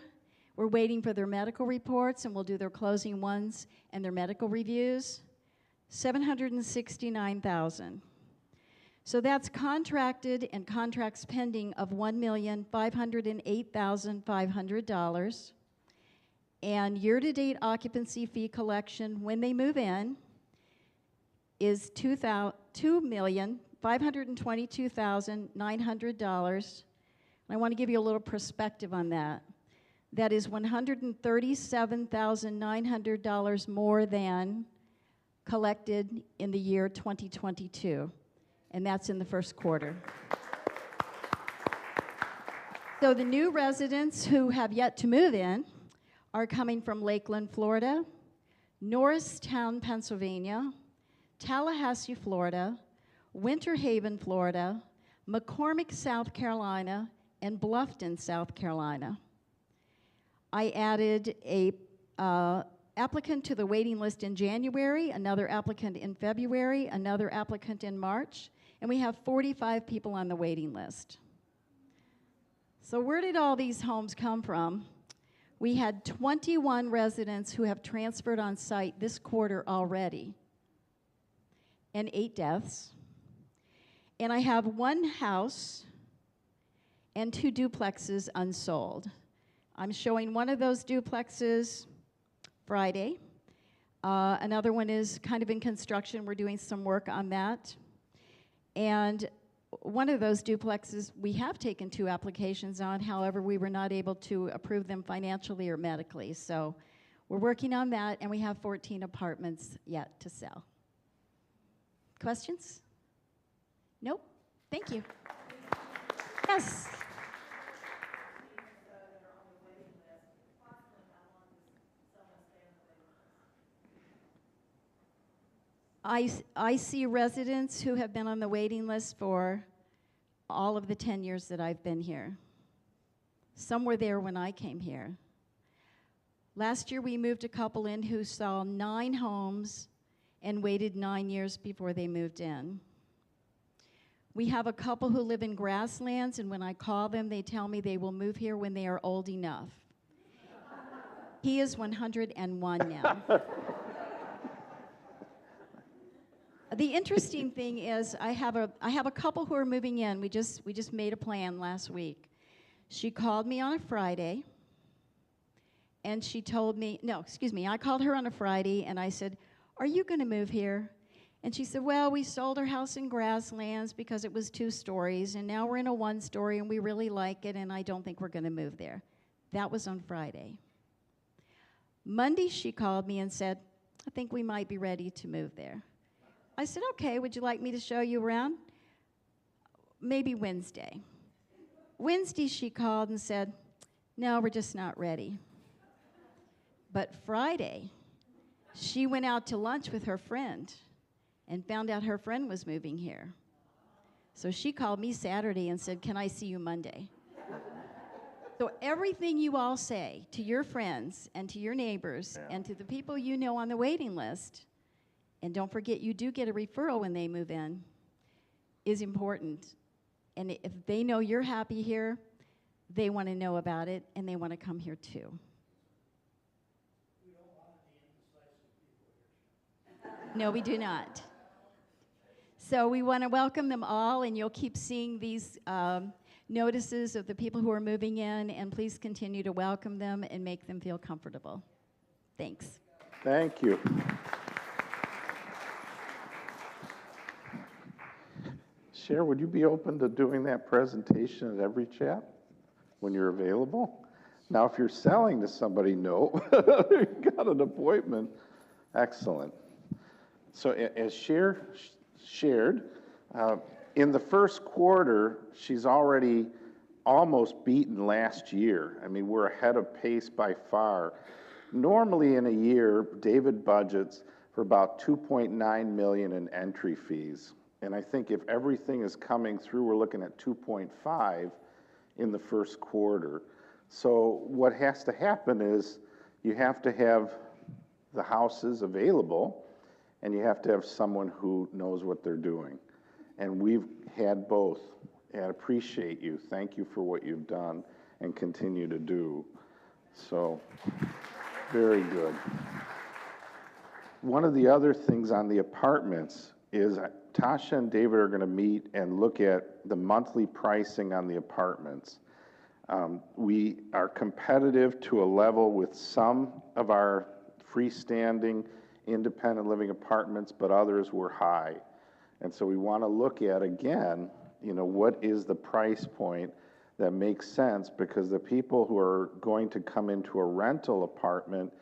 We're waiting for their medical reports, and we'll do their closing ones and their medical reviews. $769,000. So that's contracted and contracts pending of $1,508,500. And year-to-date occupancy fee collection when they move in is $2,522,900. I want to give you a little perspective on that. That is $137,900 more than collected in the year 2022, and that's in the first quarter. So the new residents who have yet to move in are coming from Lakeland, Florida, Norristown, Pennsylvania, Tallahassee, Florida, Winter Haven, Florida, McCormick, South Carolina, and Bluffton, South Carolina. I added a applicant to the waiting list in January, another applicant in February, another applicant in March, and we have 45 people on the waiting list. So where did all these homes come from? We had 21 residents who have transferred on site this quarter already, and 8 deaths. And I have 1 house and 2 duplexes unsold. I'm showing one of those duplexes Friday. Another one is kind of in construction. We're doing some work on that. And one of those duplexes, we have taken 2 applications on. However, we were not able to approve them financially or medically. So we're working on that, and we have 14 apartments yet to sell. Questions? Nope. Thank you. Yes. I see residents who have been on the waiting list for all of the 10 years that I've been here. Some were there when I came here. Last year, we moved a couple in who saw 9 homes and waited 9 years before they moved in. We have a couple who live in Grasslands, and when I call them, they tell me they will move here when they are old enough. He is 101 now. The interesting thing is I have a couple who are moving in. We just made a plan last week. She called me on a Friday, and she told me, I called her on a Friday, and I said, "Are you going to move here?" And she said, "Well, we sold our house in Grasslands because it was 2 stories, and now we're in a 1-story, and we really like it, and I don't think we're going to move there." That was on Friday. Monday, she called me and said, "I think we might be ready to move there." I said, "Okay, would you like me to show you around?" "Maybe Wednesday." Wednesday, she called and said, "No, we're just not ready." But Friday, she went out to lunch with her friend and found out her friend was moving here. So she called me Saturday and said, "Can I see you Monday?" So everything you all say to your friends and to your neighbors and to the people you know on the waiting list, and don't forget you do get a referral when they move in, is important. And if they know you're happy here, they want to know about it, and they want to come here too. No, we do not. So we want to welcome them all, and you'll keep seeing these notices of the people who are moving in, and please continue to welcome them and make them feel comfortable. Thanks. Thank you. Cher, would you be open to doing that presentation at every chat when you're available? Now, if you're selling to somebody, no. You got an appointment. Excellent. So as Cher shared, in the first quarter, she's already almost beaten last year. I mean, we're ahead of pace by far. Normally in a year, David budgets for about $2.9 million in entry fees. And I think if everything is coming through, we're looking at 2.5 in the first quarter. So what has to happen is you have to have the houses available, and you have to have someone who knows what they're doing. And we've had both. And I appreciate you. Thank you for what you've done and continue to do. So, very good. One of the other things on the apartments is Tasha and David are going to meet and look at the monthly pricing on the apartments. We are competitive to a level with some of our freestanding independent living apartments, but others were high. And so we want to look at, again, what is the price point that makes sense, because the people who are going to come into a rental apartment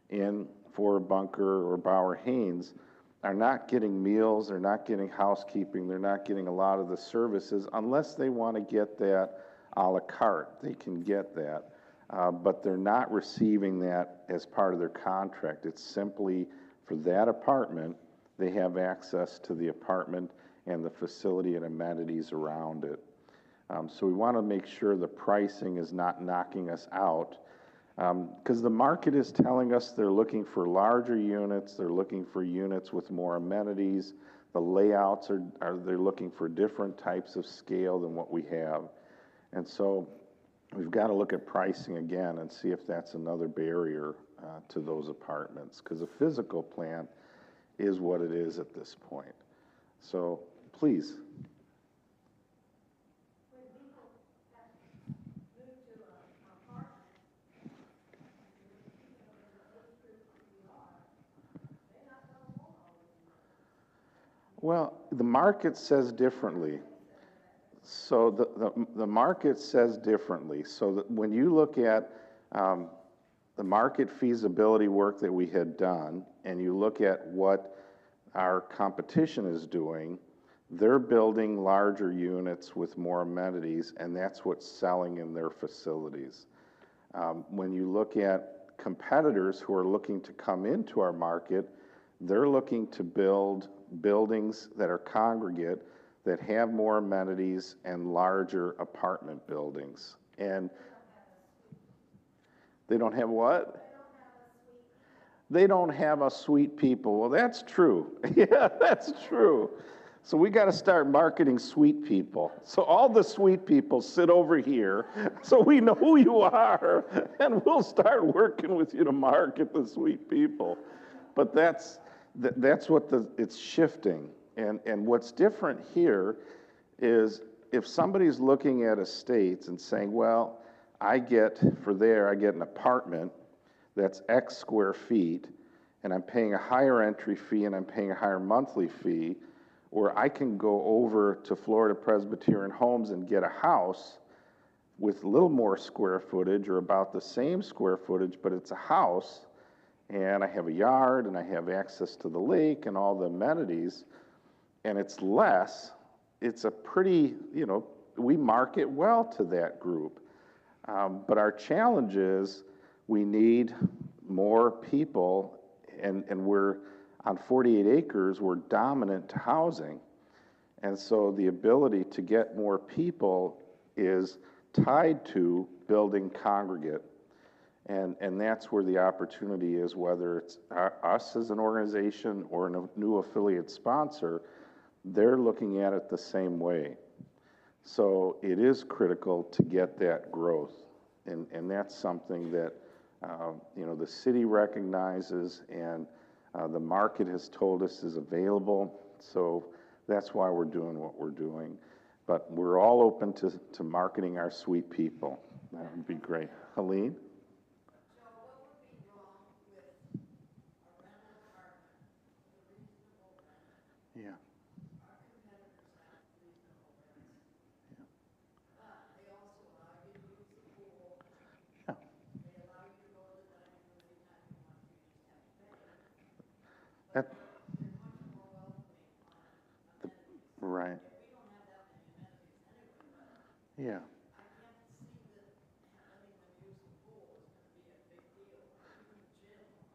in Fort Bunker or Bauer Haynes are not getting meals, they're not getting housekeeping, they're not getting a lot of the services unless they want to get that a la carte. They can get that, but they're not receiving that as part of their contract. It's simply for that apartment, they have access to the apartment and the facility and amenities around it. So we want to make sure the pricing is not knocking us out, because the market is telling us they're looking for larger units, they're looking for units with more amenities, the layouts they're looking for different types of scale than what we have. And so we've got to look at pricing again and see if that's another barrier to those apartments, because a physical plant is what it is at this point. So please. Well, the market says differently. So the market says differently. So that when you look at the market feasibility work that we had done, and you look at what our competition is doing, they're building larger units with more amenities, and that's what's selling in their facilities. When you look at competitors who are looking to come into our market, They're looking to build buildings that are congregate, that have more amenities and larger apartment buildings. And they don't have what? They don't have a sweet people. Well, that's true. Yeah, that's true. So we got to start marketing sweet people. So all the sweet people sit over here so we know who you are, and we'll start working with you to market the sweet people. But that's what it's shifting. And what's different here is if somebody's looking at estates and saying, well, I get an apartment that's X square feet, and I'm paying a higher entry fee and I'm paying a higher monthly fee, or I can go over to Florida Presbyterian Homes and get a house with a little more square footage or about the same square footage, but it's a house, and I have a yard and I have access to the lake and all the amenities, and it's less. It's a pretty, we market well to that group. But our challenge is we need more people, and we're on 48 acres, we're dominant to housing. And so the ability to get more people is tied to building congregate. And that's where the opportunity is, whether it's us as an organization or a new affiliate sponsor, they're looking at it the same way. So it is critical to get that growth. And that's something that, the city recognizes, and the market has told us is available. So that's why we're doing what we're doing. But we're all open to marketing our sweet people. That would be great. Helene? Yeah. Yeah. Right. Yeah.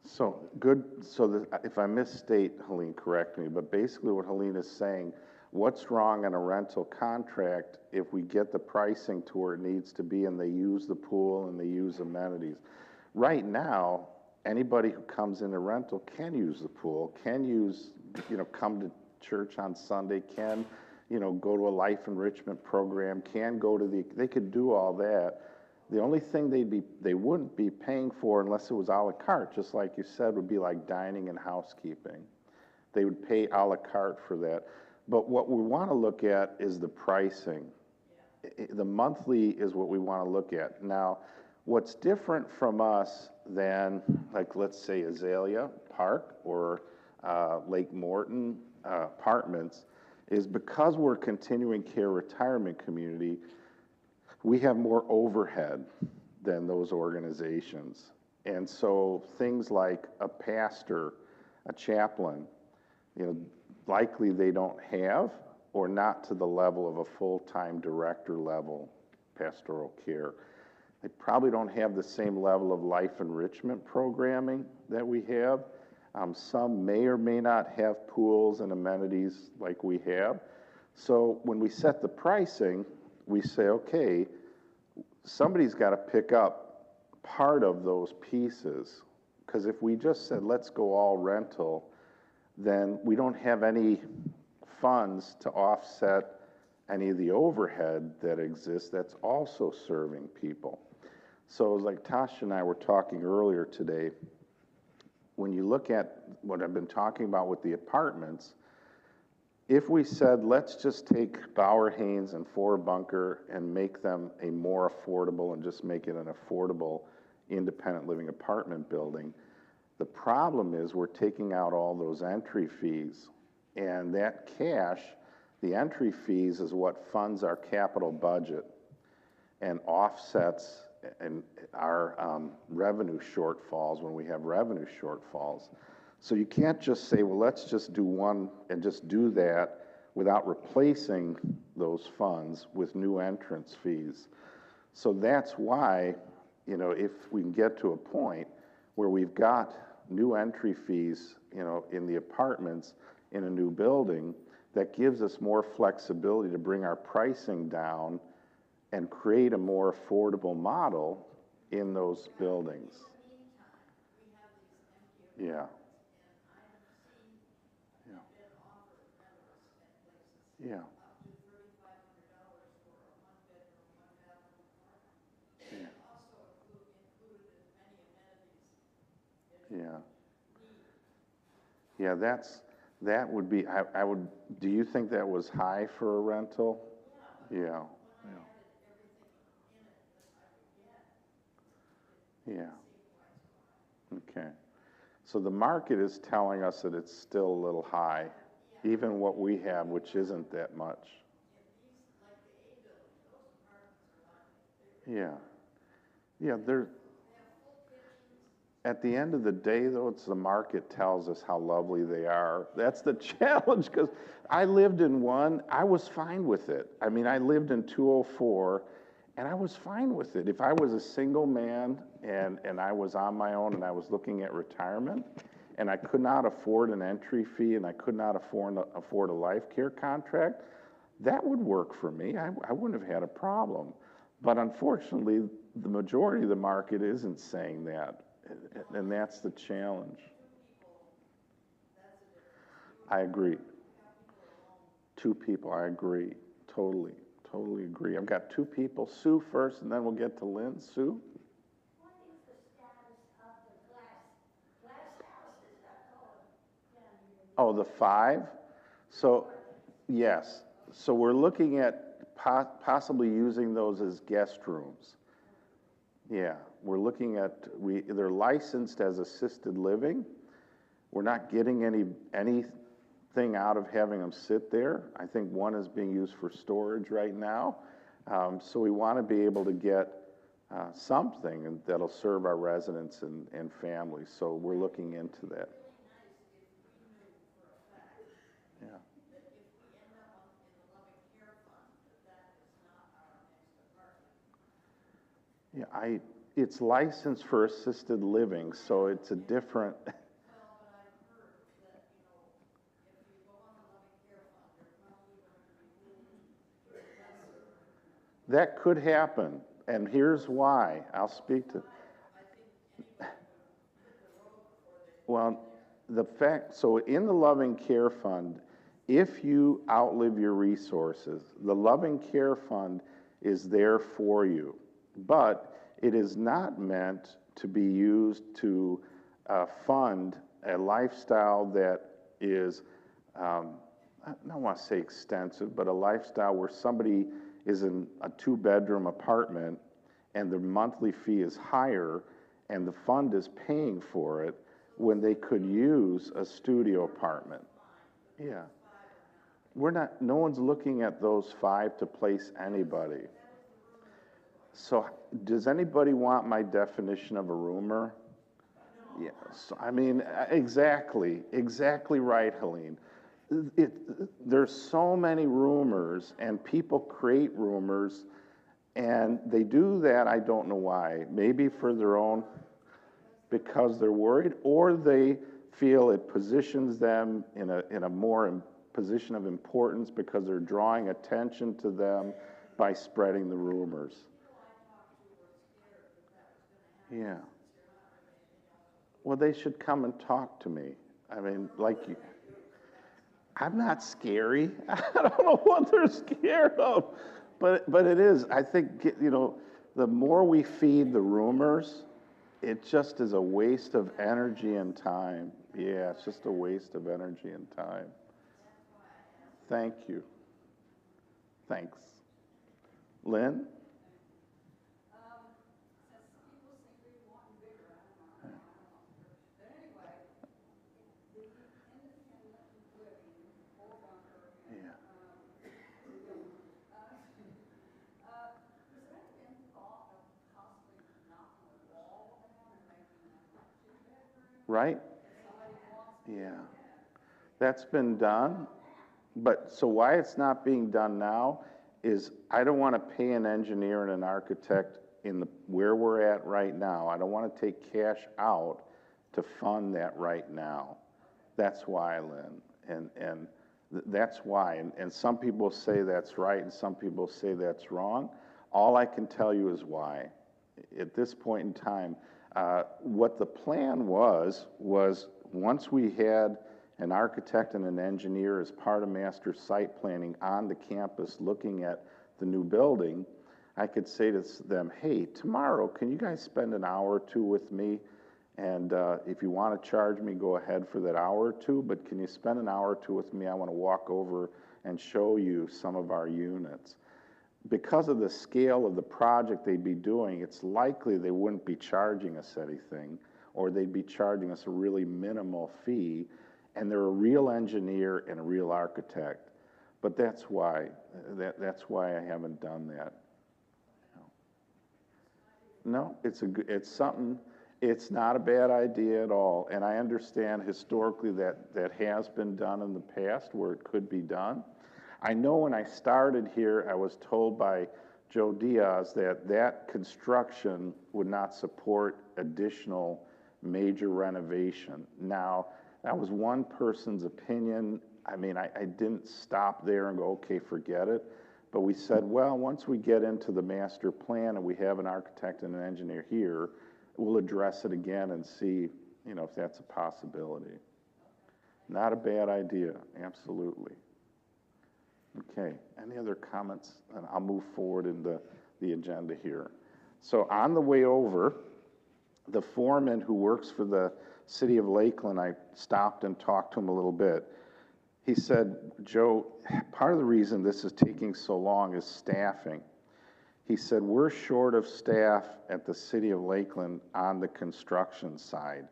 So good. So if I misstate, Helene, correct me. But basically, what Helene is saying, what's wrong in a rental contract if we get the pricing to where it needs to be, and they use the pool and they use amenities? Right now, anybody who comes into rental can use the pool, can use, come to church on Sunday, can, go to a life enrichment program, can go to they could do all that. The only thing they wouldn't be paying for, unless it was a la carte, just like you said, would be like dining and housekeeping. They would pay a la carte for that. But what we want to look at is the pricing. The monthly is what we want to look at. Now, what's different from us than, like, let's say Azalea Park or Lake Morton Apartments, is because we're a continuing care retirement community, we have more overhead than those organizations. And so things like a pastor, a chaplain, likely they don't have, or not to the level of a full-time director level pastoral care. They probably don't have the same level of life enrichment programming that we have. Some may or may not have pools and amenities like we have. So when we set the pricing, we say, okay, somebody's got to pick up part of those pieces. Because if we just said, let's go all rental, then we don't have any funds to offset any of the overhead that exists that's also serving people. So like Tasha and I were talking earlier today, when you look at what I've been talking about with the apartments, if we said, let's just take Bauer Haynes and Fort Bunker and make them a more affordable and just make it an affordable independent living apartment building, the problem is we're taking out all those entry fees. And that cash, the entry fees, is what funds our capital budget and offsets and our revenue shortfalls when we have revenue shortfalls. So you can't just say, well, let's just do one and just do that without replacing those funds with new entrance fees. So that's why, if we can get to a point where we've got new entry fees in the apartments in a new building, that gives us more flexibility to bring our pricing down and create a more affordable model in those buildings. Yeah. Yeah. Yeah. Yeah. Yeah, that would be, I would, do you think that was high for a rental? Yeah. Yeah. Yeah. Okay. So the market is telling us that it's still a little high, even what we have, which isn't that much. Yeah. Yeah, at the end of the day, though, it's the market tells us how lovely they are. That's the challenge, because I lived in one, I was fine with it. I mean, I lived in 204, and I was fine with it. If I was a single man and I was on my own and I was looking at retirement, and I could not afford an entry fee and I could not afford a life care contract, that would work for me. I wouldn't have had a problem. But unfortunately, the majority of the market isn't saying that. And that's the challenge. I agree. Two people, I agree. Totally agree. I've got two people. Sue first, and then we'll get to Lynn. Sue? What is the status of the glass houses that go? Oh, the 5? So, yes. So we're looking at possibly using those as guest rooms. Yeah, we're looking at, they're licensed as assisted living. We're not getting anything out of having them sit there. I think one is being used for storage right now. So we want to be able to get something that'll serve our residents and families. So we're looking into that. Yeah. Yeah, it's licensed for assisted living, so it's a different. That could happen, and here's why. I'll speak to. Well, so in the Loving Care Fund, if you outlive your resources, the Loving Care Fund is there for you. But it is not meant to be used to fund a lifestyle that is, I don't want to say extensive, but a lifestyle where somebody is in a 2-bedroom apartment and the monthly fee is higher and the fund is paying for it when they could use a studio apartment. Yeah. No one's looking at those 5 to place anybody. So does anybody want my definition of a roomer? Yes. Yeah, I mean, exactly right, Helene. There's so many rumors, and people create rumors, and they do that, I don't know why. Maybe for their own, because they're worried, or they feel it positions them in a more position of importance because they're drawing attention to them by spreading the rumors. Yeah. Well, they should come and talk to me. I mean, like you. I'm not scary. I don't know what they're scared of, but it is. I think, the more we feed the rumors, it just is a waste of energy and time. Yeah, it's just a waste of energy and time. Thank you. Thanks. Lynn? Right? Yeah. That's been done. But so why it's not being done now is I don't want to pay an engineer and an architect where we're at right now. I don't want to take cash out to fund that right now. That's why, Lynn. And that's why. And some people say that's right, and some people say that's wrong. All I can tell you is why. At this point in time, what the plan was once we had an architect and an engineer as part of master site planning on the campus looking at the new building, I could say to them, hey, tomorrow, can you guys spend an hour or two with me? And if you want to charge me, go ahead for that hour or two, but can you spend an hour or two with me? I want to walk over and show you some of our units. Because of the scale of the project they'd be doing, it's likely they wouldn't be charging us anything, or they'd be charging us a really minimal fee, and they're a real engineer and a real architect. But that's why I haven't done that. No, it's something, it's not a bad idea at all. And I understand historically that has been done in the past where it could be done. I know when I started here, I was told by Joe Diaz that construction would not support additional major renovation. Now, that was one person's opinion. I mean, I didn't stop there and go, okay, forget it. But we said, well, once we get into the master plan and we have an architect and an engineer here, we'll address it again and see, if that's a possibility. Not a bad idea, absolutely. Okay, any other comments? And I'll move forward in the agenda here. So on the way over, the foreman who works for the city of Lakeland, I stopped and talked to him a little bit. He said, Joe, part of the reason this is taking so long is staffing. He said, we're short of staff at the city of Lakeland on the construction side.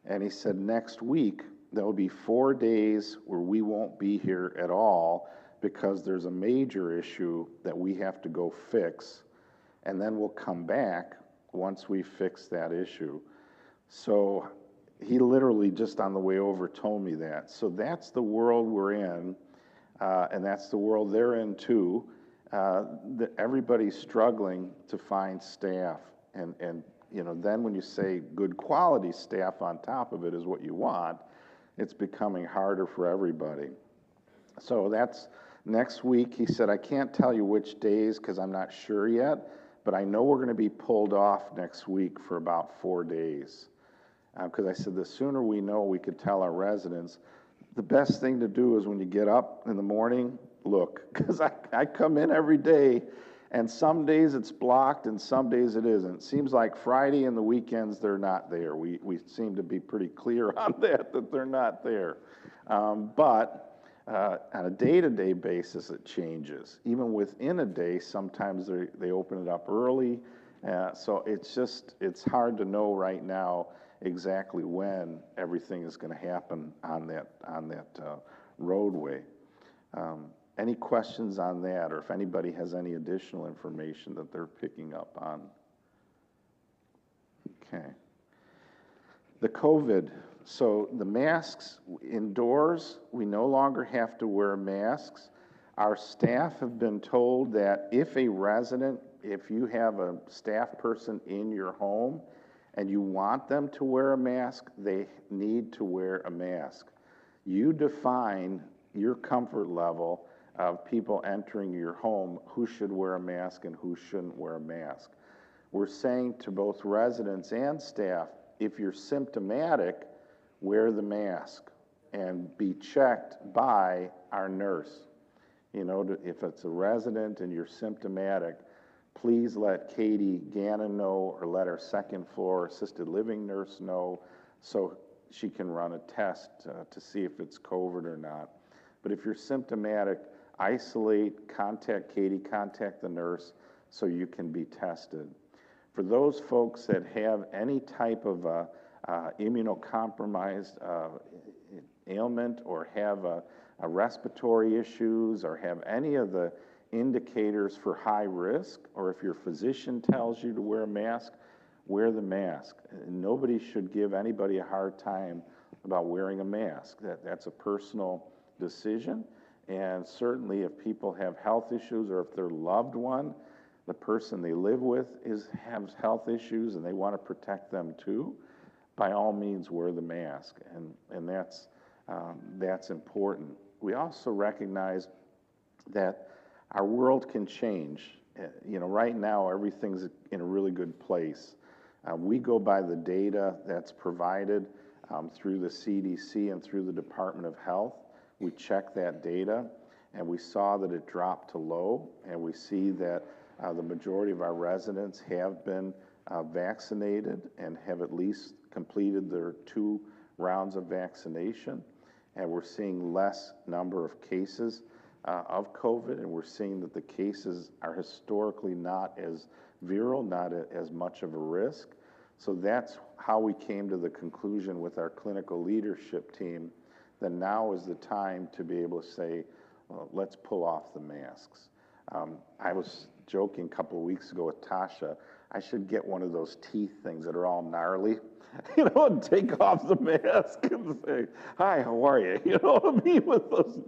And he said, next week, there'll be 4 days where we won't be here at all because there's a major issue that we have to go fix. And then we'll come back once we fix that issue. So he literally just on the way over told me that. So that's the world we're in, and that's the world they're in too. Everybody's struggling to find staff, and then when you say good quality staff on top of it is what you want, it's becoming harder for everybody. So that's next week. He said, I can't tell you which days because I'm not sure yet, but I know we're going to be pulled off next week for about 4 days. Because I said the sooner we know, we could tell our residents. The best thing to do is when you get up in the morning, look, because I come in every day, and some days it's blocked and some days it isn't. It seems like Friday and the weekends they're not there. We seem to be pretty clear on that they're not there. But on a day-to-day basis it changes. Even within a day, sometimes they open it up early. So it's hard to know right now exactly when everything is going to happen on that roadway. Any questions on that, or if anybody has any additional information that they're picking up on? Okay. The COVID. So the masks indoors, we no longer have to wear masks. Our staff have been told that if you have a staff person in your home, and you want them to wear a mask, they need to wear a mask. You define your comfort level of people entering your home, who should wear a mask and who shouldn't wear a mask. We're saying to both residents and staff, if you're symptomatic, wear the mask and be checked by our nurse. If it's a resident and you're symptomatic, please let Katie Gannon know or let our second floor assisted living nurse know so she can run a test to see if it's COVID or not. But if you're symptomatic, isolate, contact Katie, contact the nurse so you can be tested. For those folks that have any type of immunocompromised ailment or have a respiratory issues or have any of the indicators for high risk, or if your physician tells you to wear a mask, wear the mask. Nobody should give anybody a hard time about wearing a mask. That's a personal decision, and certainly if people have health issues or if their loved one, the person they live with, has health issues and they want to protect them too, by all means wear the mask. And that's That's important. We also recognize that our world can change. Right now, everything's in a really good place. We go by the data that's provided through the CDC and through the Department of Health. We check that data, and we saw that it dropped to low, and we see that the majority of our residents have been vaccinated and have at least completed their 2 rounds of vaccination. And we're seeing less number of cases of COVID, and we're seeing that the cases are historically not as viral, not as much of a risk. So that's how we came to the conclusion with our clinical leadership team that now is the time to be able to say, let's pull off the masks. I was joking a couple of weeks ago with Tasha, I should get one of those teeth things that are all gnarly, and take off the mask and say, hi, how are you? You know what I mean? With those,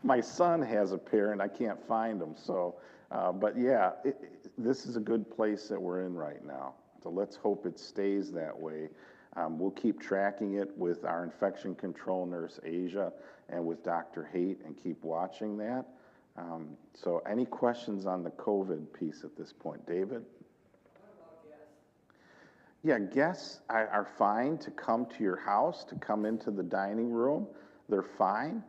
my son has a pair and I can't find them. So, but yeah, this is a good place that we're in right now. So let's hope it stays that way. We'll keep tracking it with our infection control nurse, Asia, and with Dr. Haight, and keep watching that. So any questions on the COVID piece at this point? David? Yeah, guests are fine to come to your house, to come into the dining room. They're fine.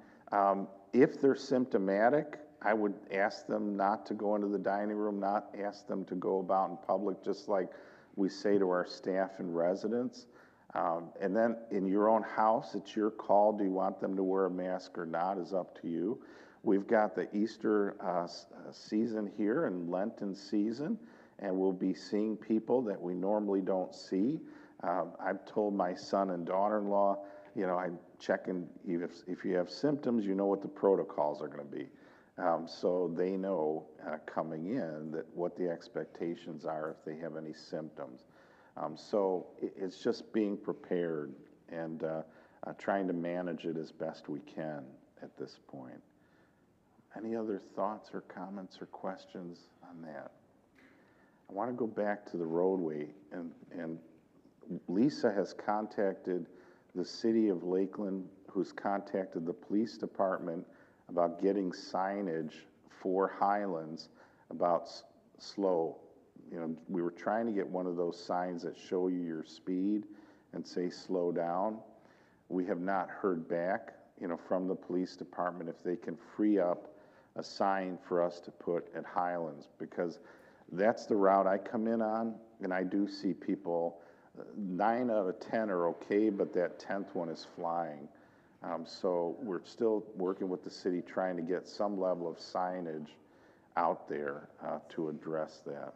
If they're symptomatic, I would ask them not to go into the dining room, not ask them to go about in public, just like we say to our staff and residents. And then in your own house, it's your call. Do you want them to wear a mask or not is up to you. We've got the Easter season here and Lenten season, and we'll be seeing people that we normally don't see. I've told my son and daughter-in-law, I'm checking if you have symptoms, you know what the protocols are going to be. So they know coming in that what the expectations are if they have any symptoms. So it's just being prepared and trying to manage it as best we can at this point. Any other thoughts or comments or questions on that? I want to go back to the roadway, and Lisa has contacted the city of Lakeland, who's contacted the police department about getting signage for Highlands about slow. We were trying to get one of those signs that show you your speed and say slow down. We have not heard back, from the police department if they can free up a sign for us to put at Highlands, because that's the route I come in on, and I do see people, 9 out of 10 are okay, but that 10th one is flying. So we're still working with the city trying to get some level of signage out there to address that.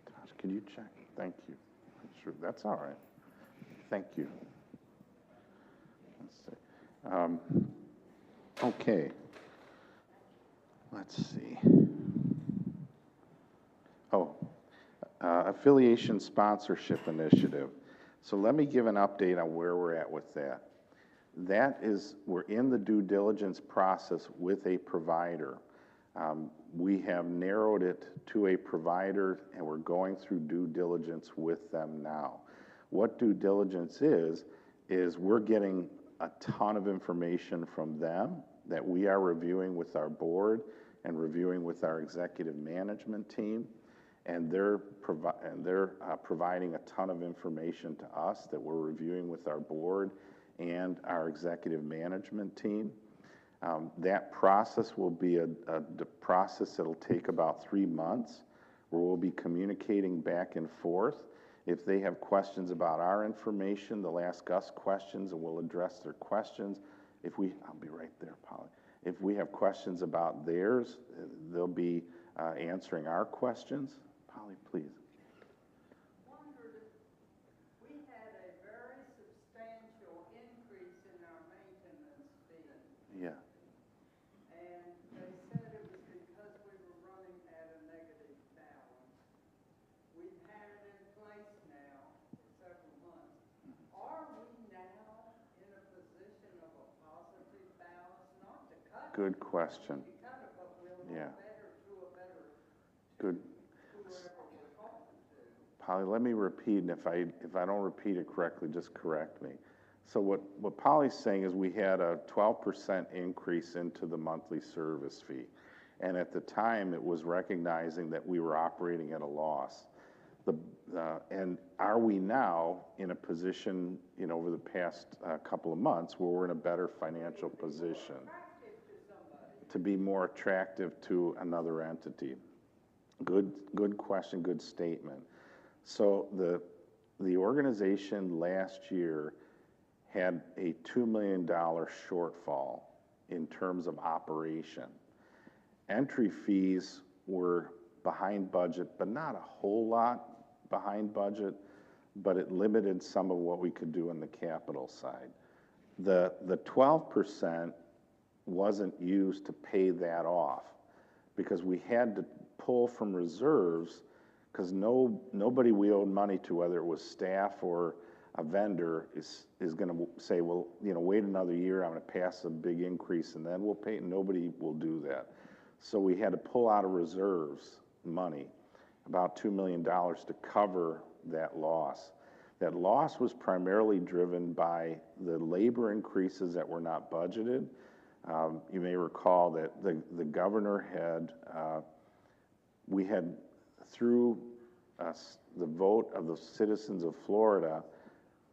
Tosh, can you check? Thank you. Sure, that's all right. Thank you. Let's see. Okay. Let's see. Affiliation Sponsorship Initiative. So let me give an update on where we're at with that. That is, we're in the due diligence process with a provider. We have narrowed it to a provider, and we're going through due diligence with them now. What due diligence is we're getting a ton of information from them that we are reviewing with our board and reviewing with our executive management team, and they're providing a ton of information to us that we're reviewing with our board and our executive management team. That process will be a process that'll take about 3 months, where we'll be communicating back and forth. If they have questions about our information, they'll ask us questions and we'll address their questions. I'll be right there, Polly. If we have questions about theirs, they'll be answering our questions. Polly, please. Wondered if we had a very substantial increase in our maintenance fee. Yeah. And they said it was because we were running at a negative balance. We've had it in place now for several months. Are we now in a position of a positive balance? Not to cut. Good question. We cut it, but we'll Yeah. get better to a better Good. whoever we're talking to. Polly, let me repeat, and if I don't repeat it correctly, just correct me. So what Polly's saying is we had a 12% increase into the monthly service fee. And at the time, it was recognizing that we were operating at a loss. And are we now in a position, over the past couple of months where we're in a better financial position to be more attractive to another entity? Good question, good statement. So the organization last year had a $2 million shortfall in terms of operation. Entry fees were behind budget, but not a whole lot behind budget, but it limited some of what we could do on the capital side. The 12% wasn't used to pay that off because we had to pull from reserves because nobody we owed money to, whether it was staff or a vendor, is going to say, well, wait another year, I'm going to pass a big increase and then we'll pay. Nobody will do that. So we had to pull out of reserves money, about $2 million, to cover that loss. That loss was primarily driven by the labor increases that were not budgeted. You may recall that the governor we had, through the vote of the citizens of Florida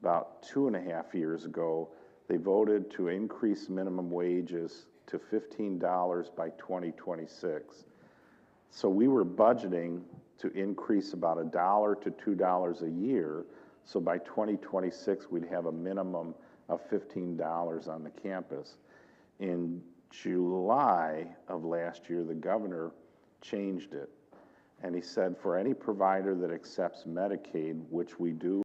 about 2.5 years ago, they voted to increase minimum wages to $15 by 2026. So we were budgeting to increase about $1 to $2 a year. So by 2026, we'd have a minimum of $15 on the campus. In July of last year, the governor changed it. And he said, for any provider that accepts Medicaid, which we do